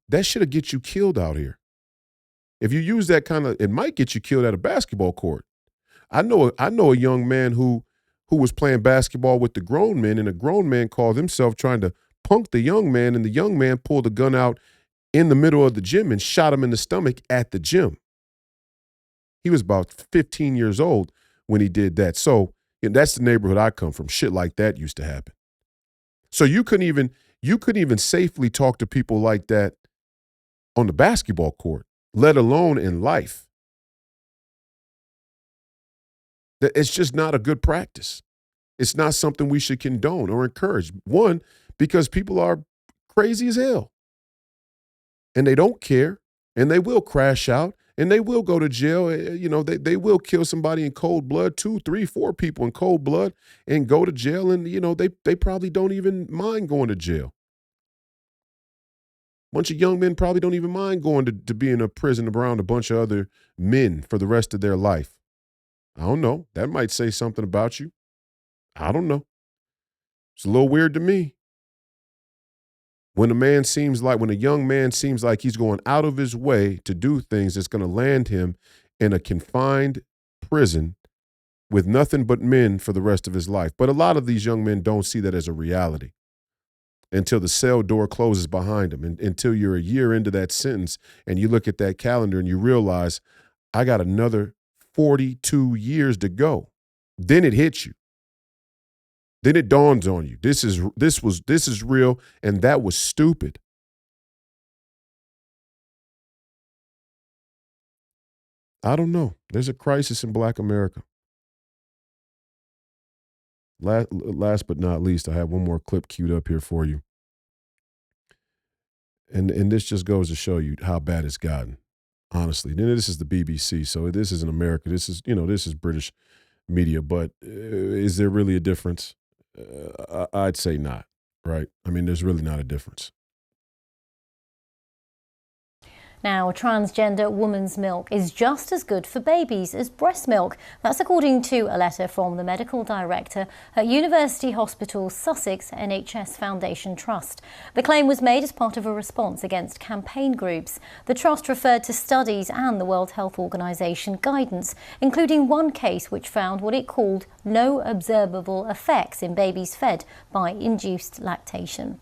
That should get you killed out here. If you use that it might get you killed at a basketball court. I know a young man who was playing basketball with the grown men, and a grown man called himself trying to punked the young man, and the young man pulled a gun out in the middle of the gym and shot him in the stomach at the gym. He was about 15 years old when he did that. So that's the neighborhood I come from. Shit like that used to happen. So you couldn't even safely talk to people like that on the basketball court, let alone in life. It's just not a good practice. It's not something we should condone or encourage. One, because people are crazy as hell. And they don't care, and they will crash out, and they will go to jail. They will kill somebody in cold blood, 2, 3, 4 people in cold blood, and go to jail, and, they probably don't even mind going to jail. A bunch of young men probably don't even mind going to be in a prison around a bunch of other men for the rest of their life. I don't know. That might say something about you. I don't know. It's a little weird to me. When a young man seems like he's going out of his way to do things that's going to land him in a confined prison with nothing but men for the rest of his life. But a lot of these young men don't see that as a reality until the cell door closes behind them, and until you're a year into that sentence and you look at that calendar and you realize, I got another 42 years to go. Then it hits you. Then it dawns on you. This is real, and that was stupid. I don't know. There's a crisis in Black America. Last but not least, I have one more clip queued up here for you. And this just goes to show you how bad it's gotten. Honestly. Then this is the BBC, so this isn't America. This is British media, but is there really a difference? I'd say not, right? I mean, there's really not a difference. Now, transgender woman's milk is just as good for babies as breast milk. That's according to a letter from the medical director at University Hospital Sussex NHS Foundation Trust. The claim was made as part of a response against campaign groups. The trust referred to studies and the World Health Organization guidance, including one case which found what it called no observable effects in babies fed by induced lactation.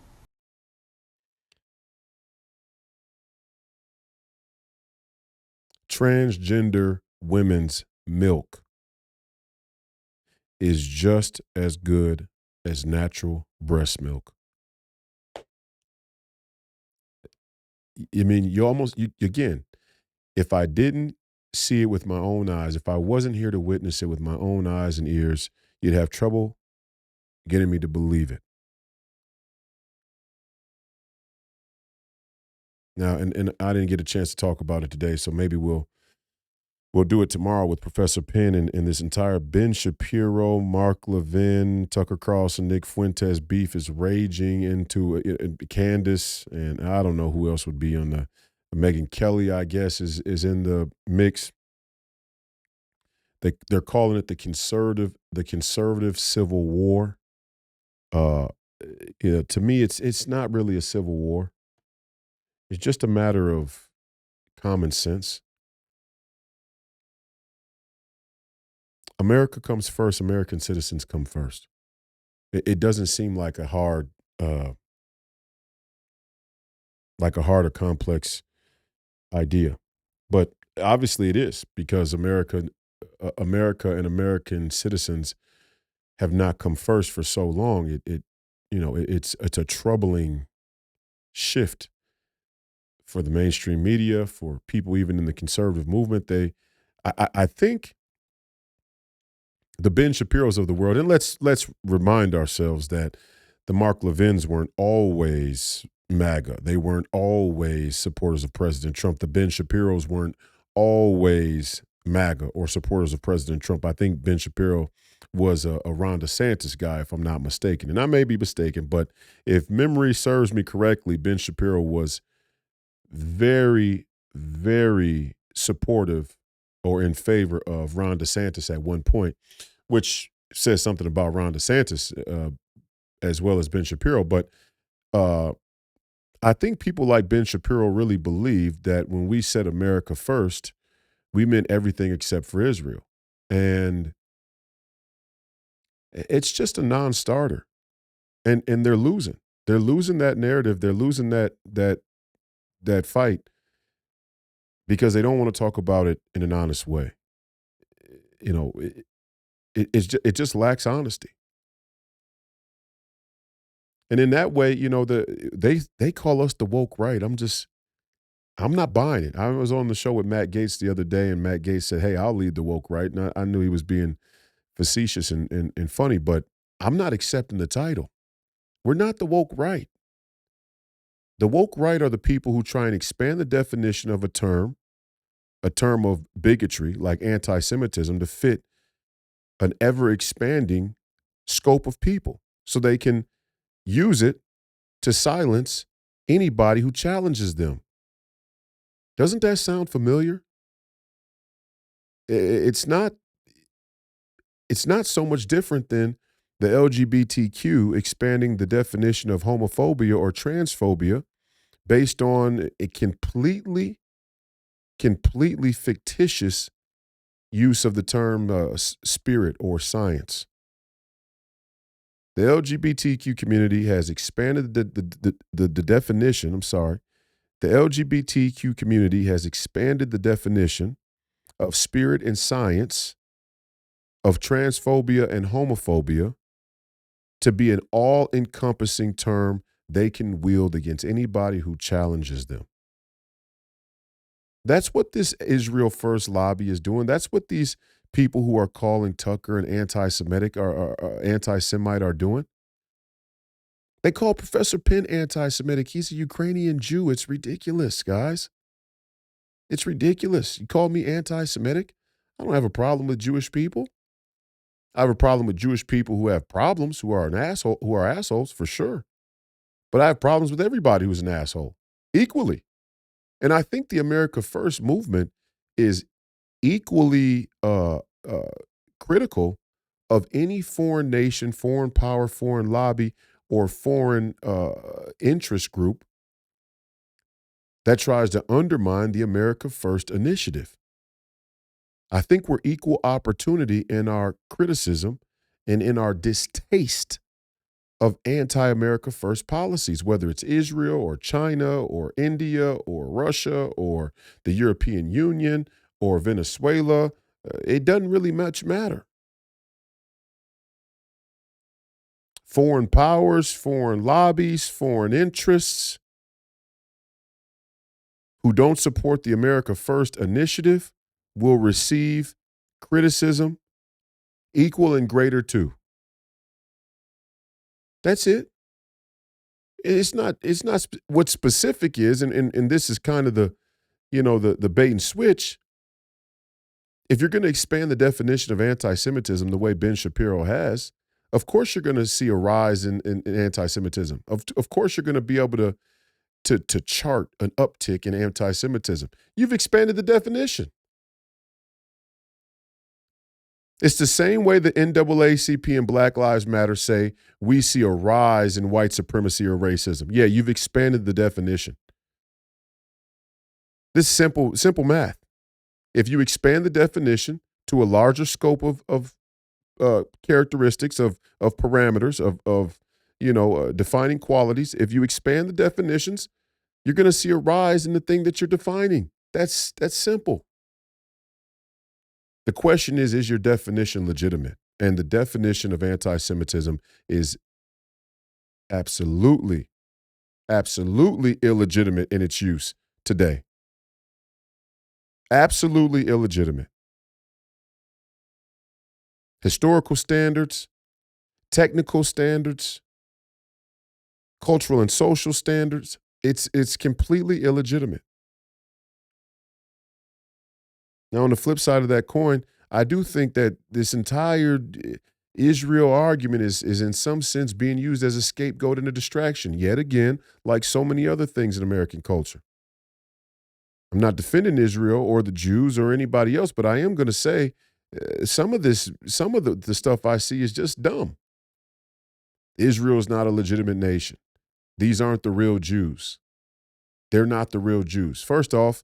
Transgender women's milk is just as good as natural breast milk. I mean, again, if I didn't see it with my own eyes, if I wasn't here to witness it with my own eyes and ears, you'd have trouble getting me to believe it. Now, and I didn't get a chance to talk about it today, so maybe we'll do it tomorrow with Professor Penn and this entire Ben Shapiro, Mark Levin, Tucker Carlson, Nick Fuentes beef is raging into Candace, and I don't know who else would be on the Megyn Kelly, I guess, is in the mix. They're calling it the conservative civil war. To me, it's not really a civil war. It's just a matter of common sense. America comes first. American citizens come first. It doesn't seem like a hard or complex idea, but obviously it is, because America and American citizens have not come first for so long. It's a troubling shift for the mainstream media, for people even in the conservative movement. I think the Ben Shapiros of the world, and let's remind ourselves that the Mark Levins weren't always MAGA. They weren't always supporters of President Trump. The Ben Shapiros weren't always MAGA or supporters of President Trump. I think Ben Shapiro was a Ron DeSantis guy, if I'm not mistaken. And I may be mistaken, but if memory serves me correctly, Ben Shapiro was very, very supportive or in favor of Ron DeSantis at one point, which says something about Ron DeSantis as well as Ben Shapiro. But I think people like Ben Shapiro really believed that when we said America first, we meant everything except for Israel. And it's just a non-starter. And they're losing. They're losing that narrative. They're losing that fight because they don't want to talk about it in an honest way. You know, it just lacks honesty. And in that way, you know, they call us the woke right. I'm not buying it. I was on the show with Matt Gaetz the other day, and Matt Gaetz said, "Hey, I'll lead the woke right." And I knew he was being facetious and funny, but I'm not accepting the title. We're not the woke right. The woke right are the people who try and expand the definition of a term of bigotry like anti-Semitism to fit an ever-expanding scope of people so they can use it to silence anybody who challenges them. Doesn't that sound familiar? It's not so much different than the LGBTQ expanding the definition of homophobia or transphobia based on a completely fictitious use of the term spirit or science. The LGBTQ community has expanded the definition. I'm sorry. The LGBTQ community has expanded the definition of spirit and science, of transphobia and homophobia, to be an all-encompassing term they can wield against anybody who challenges them. That's what this Israel First lobby is doing. That's what these people who are calling Tucker an anti-Semitic or anti-Semite are doing. They call Professor Penn anti-Semitic. He's a Ukrainian Jew. It's ridiculous, guys. It's ridiculous. You call me anti-Semitic? I don't have a problem with Jewish people. I have a problem with Jewish people who have problems, who are assholes for sure. But I have problems with everybody who's an asshole equally. And I think the America First movement is equally critical of any foreign nation, foreign power, foreign lobby, or foreign interest group that tries to undermine the America First initiative. I think we're equal opportunity in our criticism and in our distaste of anti-America First policies, whether it's Israel or China or India or Russia or the European Union or Venezuela. It doesn't really much matter. Foreign powers, foreign lobbies, foreign interests who don't support the America First initiative will receive criticism equal and greater to. That's it. It's not what specific is, and this is kind of the bait and switch. If you're going to expand the definition of anti-Semitism the way Ben Shapiro has, of course you're going to see a rise in anti-Semitism. Of course you're going to be able to chart an uptick in anti-Semitism. You've expanded the definition. It's the same way the NAACP and Black Lives Matter say we see a rise in white supremacy or racism. Yeah, you've expanded the definition. This is simple math. If you expand the definition to a larger scope of characteristics, of parameters, of defining qualities, if you expand the definitions, you're going to see a rise in the thing that you're defining. That's simple. The question is your definition legitimate? And the definition of anti-Semitism is absolutely illegitimate in its use today. Absolutely illegitimate. Historical standards, technical standards, cultural and social standards, it's completely illegitimate. Now, on the flip side of that coin, I do think that this entire Israel argument is in some sense being used as a scapegoat and a distraction, yet again, like so many other things in American culture. I'm not defending Israel or the Jews or anybody else, but I am going to say some of the stuff I see is just dumb. Israel is not a legitimate nation. These aren't the real Jews. They're not the real Jews. First off,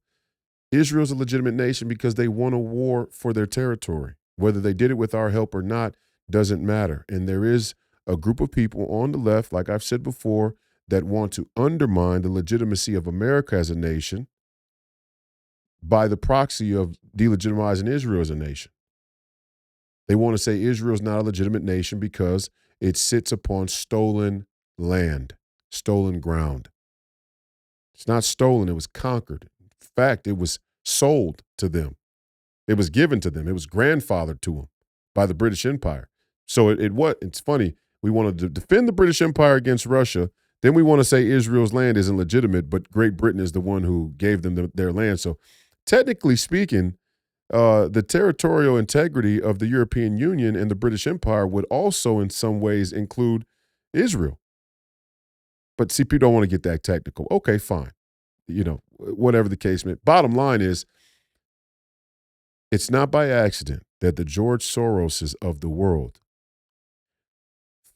Israel's a legitimate nation because they won a war for their territory. Whether they did it with our help or not doesn't matter. And there is a group of people on the left, like I've said before, that want to undermine the legitimacy of America as a nation by the proxy of delegitimizing Israel as a nation. They want to say Israel is not a legitimate nation because it sits upon stolen land, stolen ground. It's not stolen, it was conquered. In fact, it was sold to them. It was given to them. It was grandfathered to them by the British Empire. So it's funny, we wanted to defend the British Empire against Russia, then we want to say Israel's land isn't legitimate, but Great Britain is the one who gave them their land. So technically speaking, the territorial integrity of the European Union and the British Empire would also in some ways include Israel. But see, people don't want to get that technical. Okay, fine. Whatever the case may be. Bottom line is, it's not by accident that the George Soroses of the world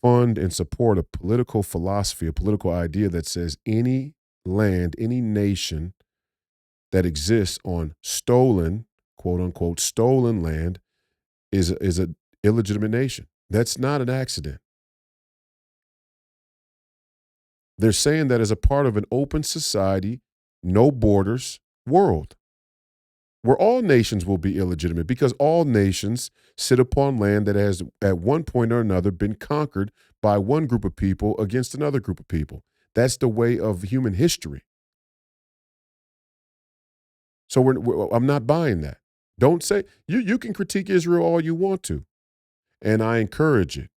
fund and support a political philosophy, a political idea that says any land, any nation that exists on stolen, quote unquote, stolen land is an illegitimate nation. That's not an accident. They're saying that as a part of an open society, no borders world, where all nations will be illegitimate because all nations sit upon land that has at one point or another been conquered by one group of people against another group of people. That's the way of human history. So I'm not buying that. Don't say, you can critique Israel all you want to, and I encourage it.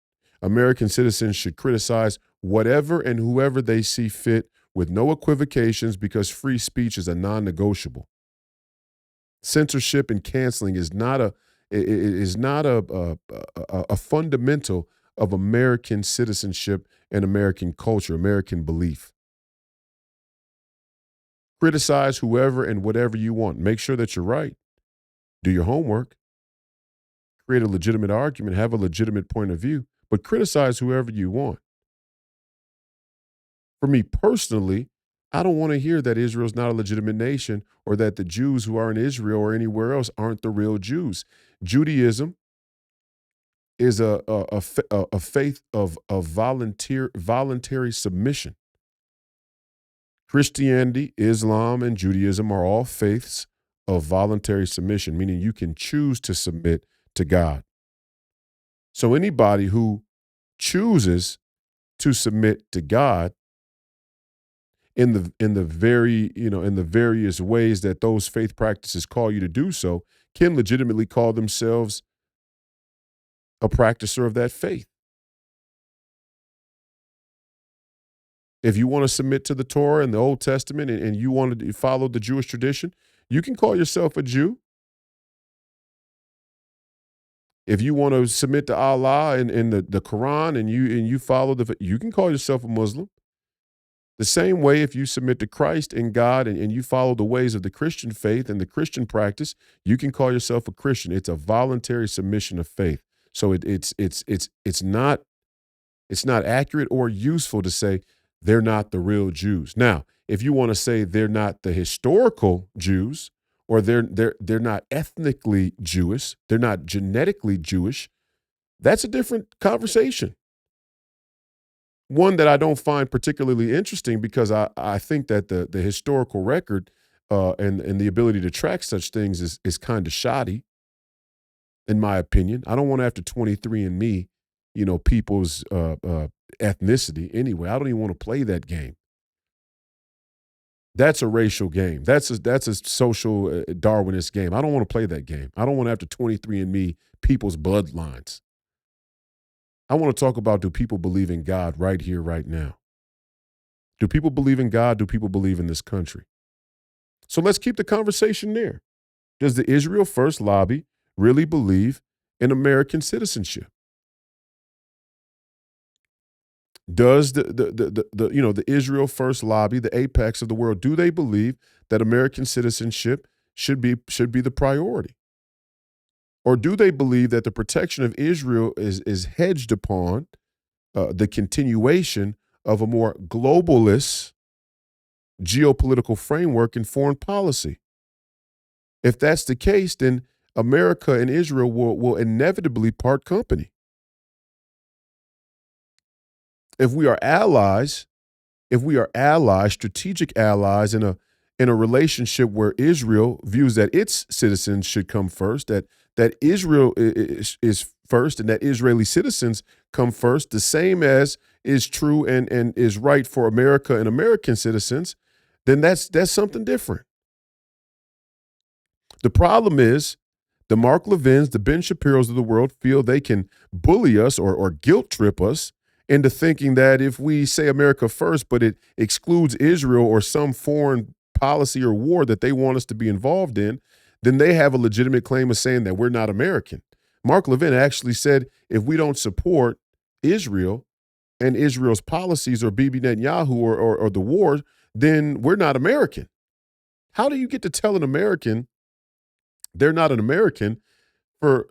American citizens should criticize whatever and whoever they see fit with no equivocations because free speech is a non-negotiable. Censorship and canceling is not a fundamental of American citizenship and American culture, American belief. Criticize whoever and whatever you want. Make sure that you're right. Do your homework. Create a legitimate argument. Have a legitimate point of view. But criticize whoever you want. For me personally, I don't want to hear that Israel's not a legitimate nation or that the Jews who are in Israel or anywhere else aren't the real Jews. Judaism is a faith of voluntary submission. Christianity, Islam, and Judaism are all faiths of voluntary submission, meaning you can choose to submit to God. So anybody who chooses to submit to God in the various ways that those faith practices call you to do so, can legitimately call themselves a practicer of that faith. If you want to submit to the Torah and the Old Testament and you want to follow the Jewish tradition, you can call yourself a Jew. If you want to submit to Allah and the Quran and you follow you can call yourself a Muslim. The same way, if you submit to Christ and God and you follow the ways of the Christian faith and the Christian practice, you can call yourself a Christian. It's a voluntary submission of faith. So it's not accurate or useful to say they're not the real Jews. Now, if you want to say they're not the historical Jews or they're not ethnically Jewish, they're not genetically Jewish, that's a different conversation. One that I don't find particularly interesting because I think that the historical record and the ability to track such things is kind of shoddy, in my opinion. I don't want to have to 23andMe, people's ethnicity anyway. I don't even want to play that game. That's a racial game. That's a social Darwinist game. I don't want to play that game. I don't want to have to 23andMe people's bloodlines. I want to talk about, do people believe in God right here, right now? Do people believe in God? Do people believe in this country? So let's keep the conversation there. Does the Israel First lobby really believe in American citizenship? Does the Israel First lobby, the apex of the world, do they believe that American citizenship should be the priority? Or do they believe that the protection of Israel is hedged upon the continuation of a more globalist geopolitical framework in foreign policy? If that's the case, then America and Israel will inevitably part company. If we are allies, if we are allies, strategic allies in a relationship where Israel views that its citizens should come first, that Israel is first, and that Israeli citizens come first, the same as is true and is right for America and American citizens, then that's something different. The problem is the Mark Levins, the Ben Shapiros of the world feel they can bully us or guilt trip us into thinking that if we say America first, but it excludes Israel or some foreign policy or war that they want us to be involved in, then they have a legitimate claim of saying that we're not American. Mark Levin actually said if we don't support Israel and Israel's policies or Bibi Netanyahu or the war, then we're not American. How do you get to tell an American they're not an American for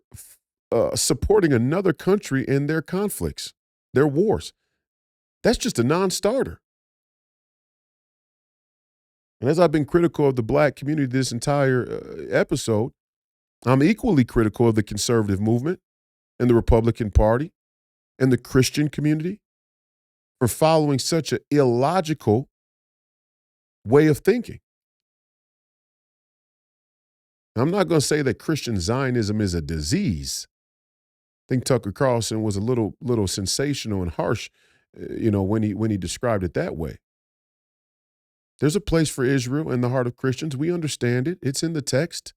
supporting another country in their conflicts, their wars? That's just a non-starter. And as I've been critical of the black community this entire episode, I'm equally critical of the conservative movement and the Republican Party and the Christian community for following such an illogical way of thinking. I'm not going to say that Christian Zionism is a disease. I think Tucker Carlson was a little sensational and harsh, when he described it that way. There's a place for Israel in the heart of Christians. We understand it. It's in the text.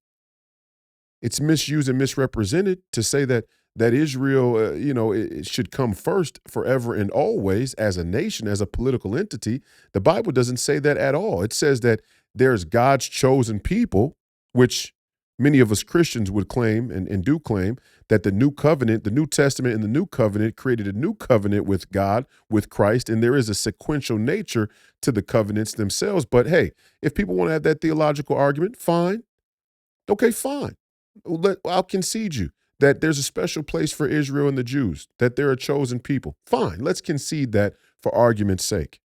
It's misused and misrepresented to say that Israel, it should come first forever and always as a nation, as a political entity. The Bible doesn't say that at all. It says that there's God's chosen people, which many of us Christians would claim and do claim that the new covenant, the New Testament and the new covenant created a new covenant with God, with Christ, and there is a sequential nature to the covenants themselves. But hey, if people want to have that theological argument, fine. Okay, fine. I'll concede you that there's a special place for Israel and the Jews, that they're a chosen people. Fine, let's concede that for argument's sake.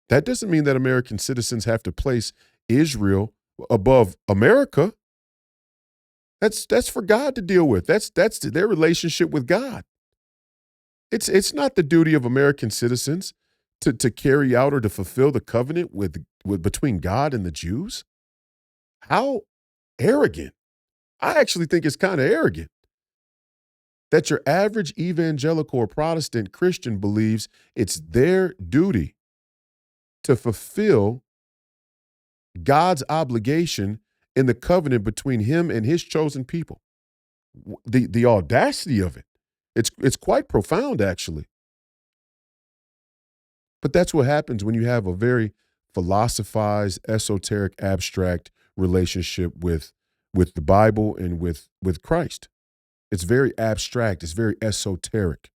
That doesn't mean that American citizens have to place Israel above America. That's for God to deal with. That's their relationship with God. It's not the duty of American citizens to carry out or to fulfill the covenant with between God and the Jews. How arrogant. I actually think it's kind of arrogant that your average evangelical or Protestant Christian believes it's their duty to fulfill God's obligation in the covenant between him and his chosen people. The audacity of it. It's quite profound, actually. But that's what happens when you have a very philosophized, esoteric, abstract relationship with the Bible and with Christ. It's very abstract. It's very esoteric.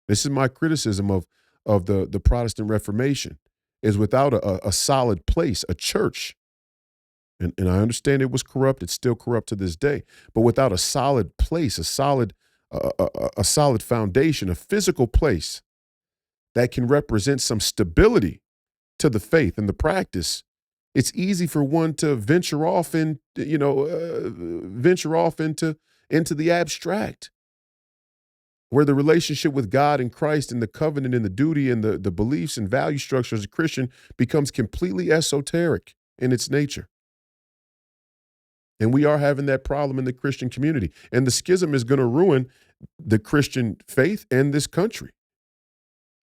This is my criticism of the Protestant Reformation, is without a solid place, a church. And I understand it was corrupt. It's still corrupt to this day. But without a solid place, a solid foundation, a physical place that can represent some stability to the faith and the practice, it's easy for one to venture off into the abstract, where the relationship with God and Christ and the covenant and the duty and the beliefs and value structure as a Christian becomes completely esoteric in its nature. And we are having that problem in the Christian community. And the schism is going to ruin the Christian faith and this country.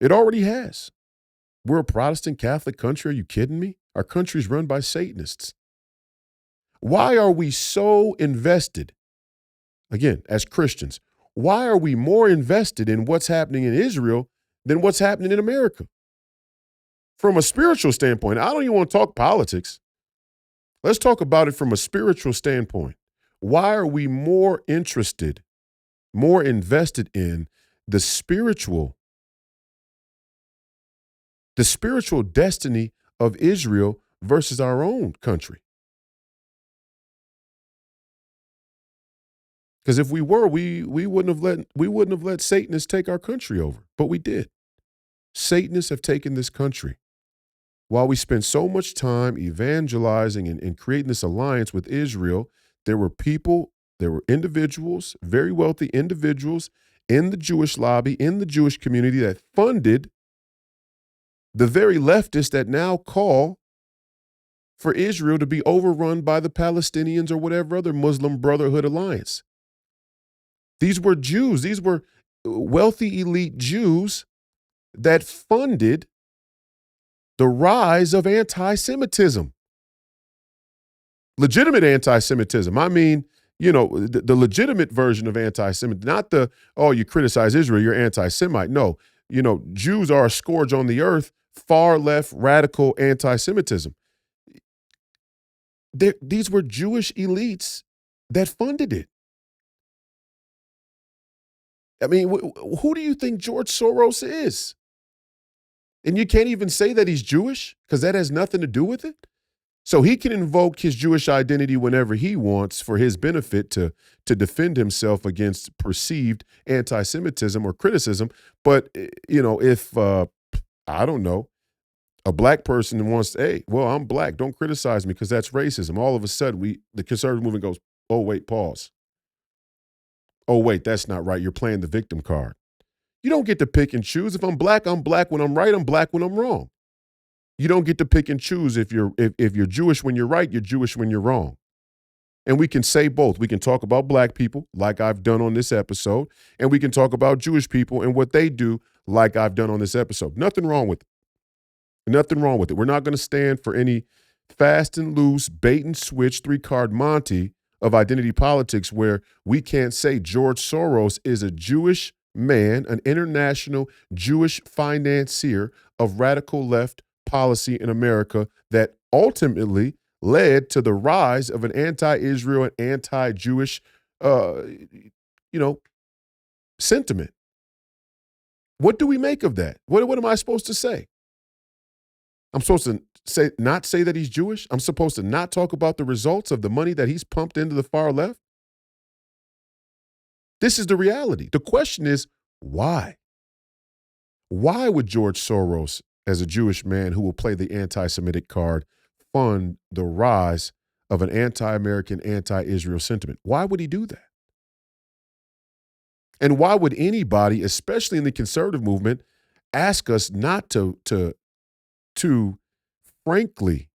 It already has. We're a Protestant Catholic country. Are you kidding me? Our country's run by Satanists. Why are we so invested, again, as Christians, why are we more invested in what's happening in Israel than what's happening in America? From a spiritual standpoint, I don't even want to talk politics. Let's talk about it from a spiritual standpoint. Why are we more interested, more invested in the spiritual destiny of Israel versus our own country? Because if we were, we wouldn't have let Satanists take our country over, but we did. Satanists have taken this country. While we spent so much time evangelizing and creating this alliance with Israel, there were individuals, very wealthy individuals in the Jewish lobby, in the Jewish community that funded the very leftists that now call for Israel to be overrun by the Palestinians or whatever other Muslim Brotherhood alliance. These were Jews. These were wealthy elite Jews that funded the rise of anti-Semitism. Legitimate anti-Semitism. I mean, the legitimate version of anti-Semitism, not the, oh, you criticize Israel, you're anti-Semite. No, Jews are a scourge on the earth, far left, radical anti-Semitism. These were Jewish elites that funded it. I mean, who do you think George Soros is? And you can't even say that he's Jewish because that has nothing to do with it. So he can invoke his Jewish identity whenever he wants for his benefit to defend himself against perceived anti-Semitism or criticism. But, if, I don't know, a black person wants to, hey, well, I'm black, don't criticize me because that's racism. All of a sudden, the conservative movement goes, oh, wait, pause. Oh, wait, that's not right. You're playing the victim card. You don't get to pick and choose. If I'm black when I'm right. I'm black when I'm wrong. You don't get to pick and choose if you're Jewish when you're right, you're Jewish when you're wrong. And we can say both. We can talk about black people like I've done on this episode, and we can talk about Jewish people and what they do like I've done on this episode. Nothing wrong with it. Nothing wrong with it. We're not going to stand for any fast and loose, bait and switch, three-card Monty of identity politics where we can't say George Soros is a Jewish man, an international Jewish financier of radical left policy in America that ultimately led to the rise of an anti-Israel and anti-Jewish, sentiment. What do we make of that? What am I supposed to say? I'm supposed to not say that he's Jewish? I'm supposed to not talk about the results of the money that he's pumped into the far left? This is the reality. The question is, why? Why would George Soros, as a Jewish man who will play the anti-Semitic card, fund the rise of an anti-American, anti-Israel sentiment? Why would he do that? And why would anybody, especially in the conservative movement, ask us not to frankly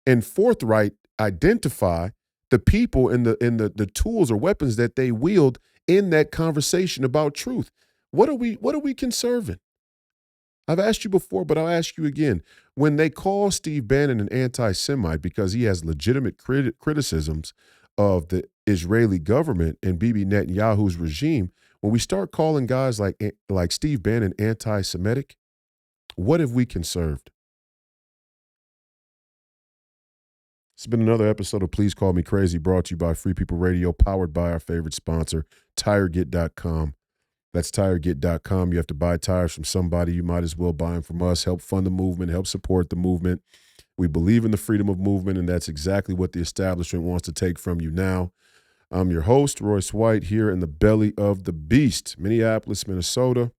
and forthright identify the people and the tools or weapons that they wield in that conversation about truth? What are we conserving? I've asked you before, but I'll ask you again. When they call Steve Bannon an anti-Semite because he has legitimate criticisms of the Israeli government and Bibi Netanyahu's regime, when we start calling guys like Steve Bannon anti-Semitic, what have we conserved? It's been another episode of Please Call Me Crazy, brought to you by Free People Radio, powered by our favorite sponsor, TireGet.com. That's TireGet.com. You have to buy tires from somebody. You might as well buy them from us. Help fund the movement. Help support the movement. We believe in the freedom of movement, and that's exactly what the establishment wants to take from you now. I'm your host, Royce White, here in the belly of the beast, Minneapolis, Minnesota.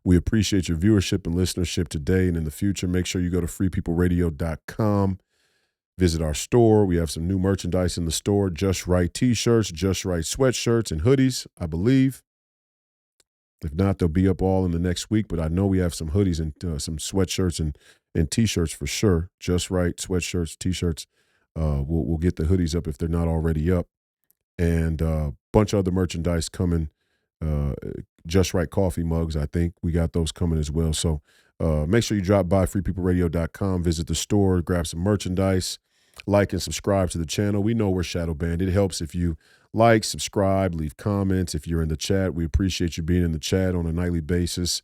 We appreciate your viewership and listenership today and in the future. Make sure you go to freepeopleradio.com. Visit our store. We have some new merchandise in the store. Just Right t-shirts, Just Right sweatshirts, and hoodies, I believe. If not, they'll be up all in the next week, but I know we have some hoodies and some sweatshirts and t-shirts for sure. Just Right sweatshirts, t-shirts. We'll get the hoodies up if they're not already up. And a bunch of other merchandise coming. Just Right coffee mugs, I think. We got those coming as well. So make sure you drop by freepeopleradio.com, visit the store, grab some merchandise, like and subscribe to the channel. We know we're shadow banned. It helps if you like, subscribe, leave comments. If you're in the chat, we appreciate you being in the chat on a nightly basis.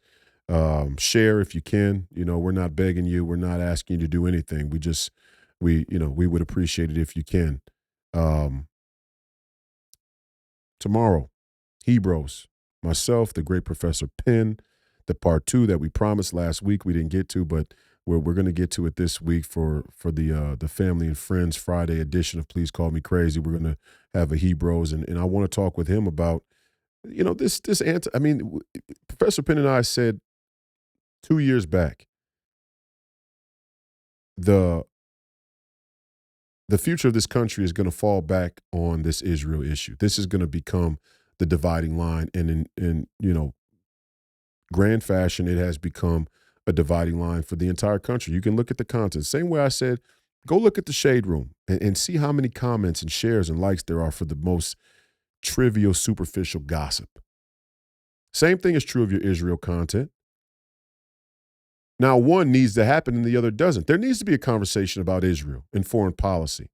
Share if you can. We're not begging you. We're not asking you to do anything. We would appreciate it if you can. Tomorrow, Hebrews, myself, the great Professor Penn, the part 2 that we promised last week we didn't get to, but we're going to get to it this week for the Family and Friends Friday edition of Please Call Me Crazy. We're going to have a Hebrews, and I want to talk with him about, this Professor Penn and I said 2 years back, the future of this country is going to fall back on this Israel issue. This is going to become the dividing line, and in grand fashion, it has become a dividing line for the entire country. You can look at the content. Same way I said, go look at the Shade Room and see how many comments and shares and likes there are for the most trivial, superficial gossip. Same thing is true of your Israel content. Now, one needs to happen and the other doesn't. There needs to be a conversation about Israel and foreign policy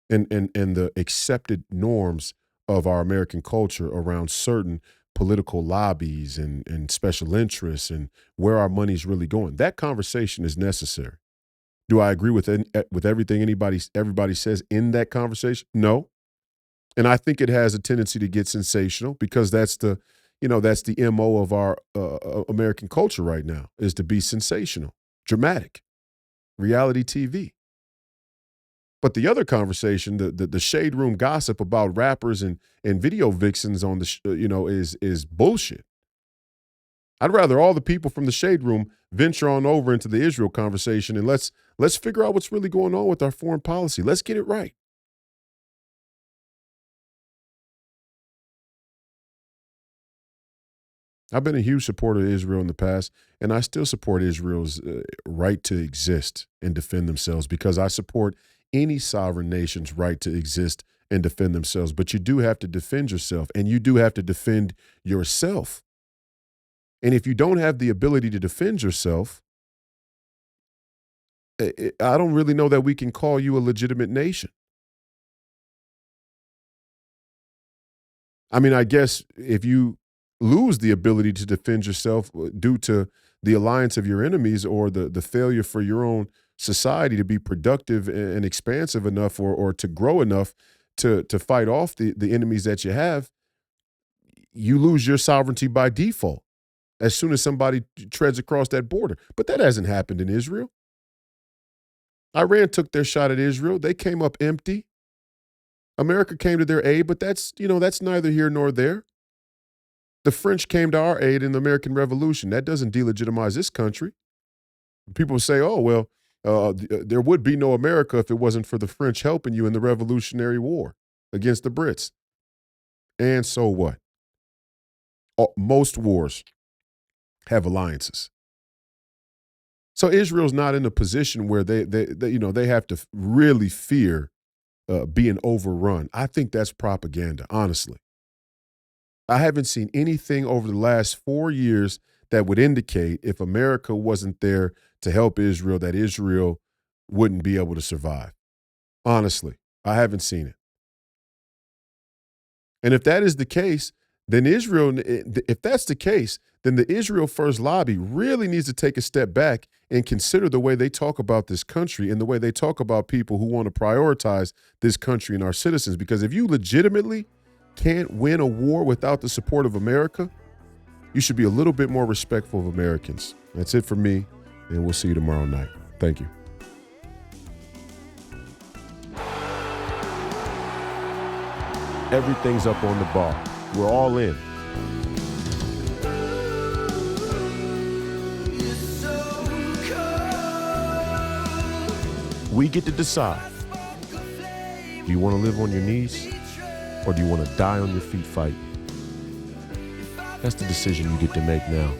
and the accepted norms of our American culture around certain political lobbies and special interests and where our money's really going. That conversation is necessary. Do I agree with everything everybody says in that conversation? No. And I think it has a tendency to get sensational because that's the MO of our American culture right now, is to be sensational, dramatic, reality TV. But the other conversation, the Shade Room gossip about rappers and video vixens on is bullshit. I'd rather all the people from the Shade Room venture on over into the Israel conversation and let's figure out what's really going on with our foreign policy. Let's get it right. I've been a huge supporter of Israel in the past, and I still support Israel's right to exist and defend themselves because I support any sovereign nation's right to exist and defend themselves. But you do have to defend yourself, and you do have to defend yourself. And if you don't have the ability to defend yourself, I don't really know that we can call you a legitimate nation. I mean, I guess if you lose the ability to defend yourself due to the alliance of your enemies or the failure for your own society to be productive and expansive enough or to grow enough to fight off the enemies that you have, you lose your sovereignty by default as soon as somebody treads across that border. But that hasn't happened in Israel. Iran took their shot at Israel. They came up empty. America came to their aid, but that's neither here nor there. The French came to our aid in the American Revolution. That doesn't delegitimize this country. People say, oh, well, there would be no America if it wasn't for the French helping you in the Revolutionary War against the Brits. And so what? Most wars have alliances. So Israel's not in a position where they have to really fear being overrun. I think that's propaganda, honestly. I haven't seen anything over the last 4 years that would indicate if America wasn't there to help Israel, that Israel wouldn't be able to survive. Honestly, I haven't seen it. And if that is the case, then if that's the case, then the Israel First lobby really needs to take a step back and consider the way they talk about this country and the way they talk about people who want to prioritize this country and our citizens. Because if you legitimately can't win a war without the support of America, you should be a little bit more respectful of Americans. That's it for me, and we'll see you tomorrow night. Thank you. Everything's up on the bar. We're all in. We get to decide. Do you want to live on your knees, or do you want to die on your feet fighting? That's the decision you get to make now.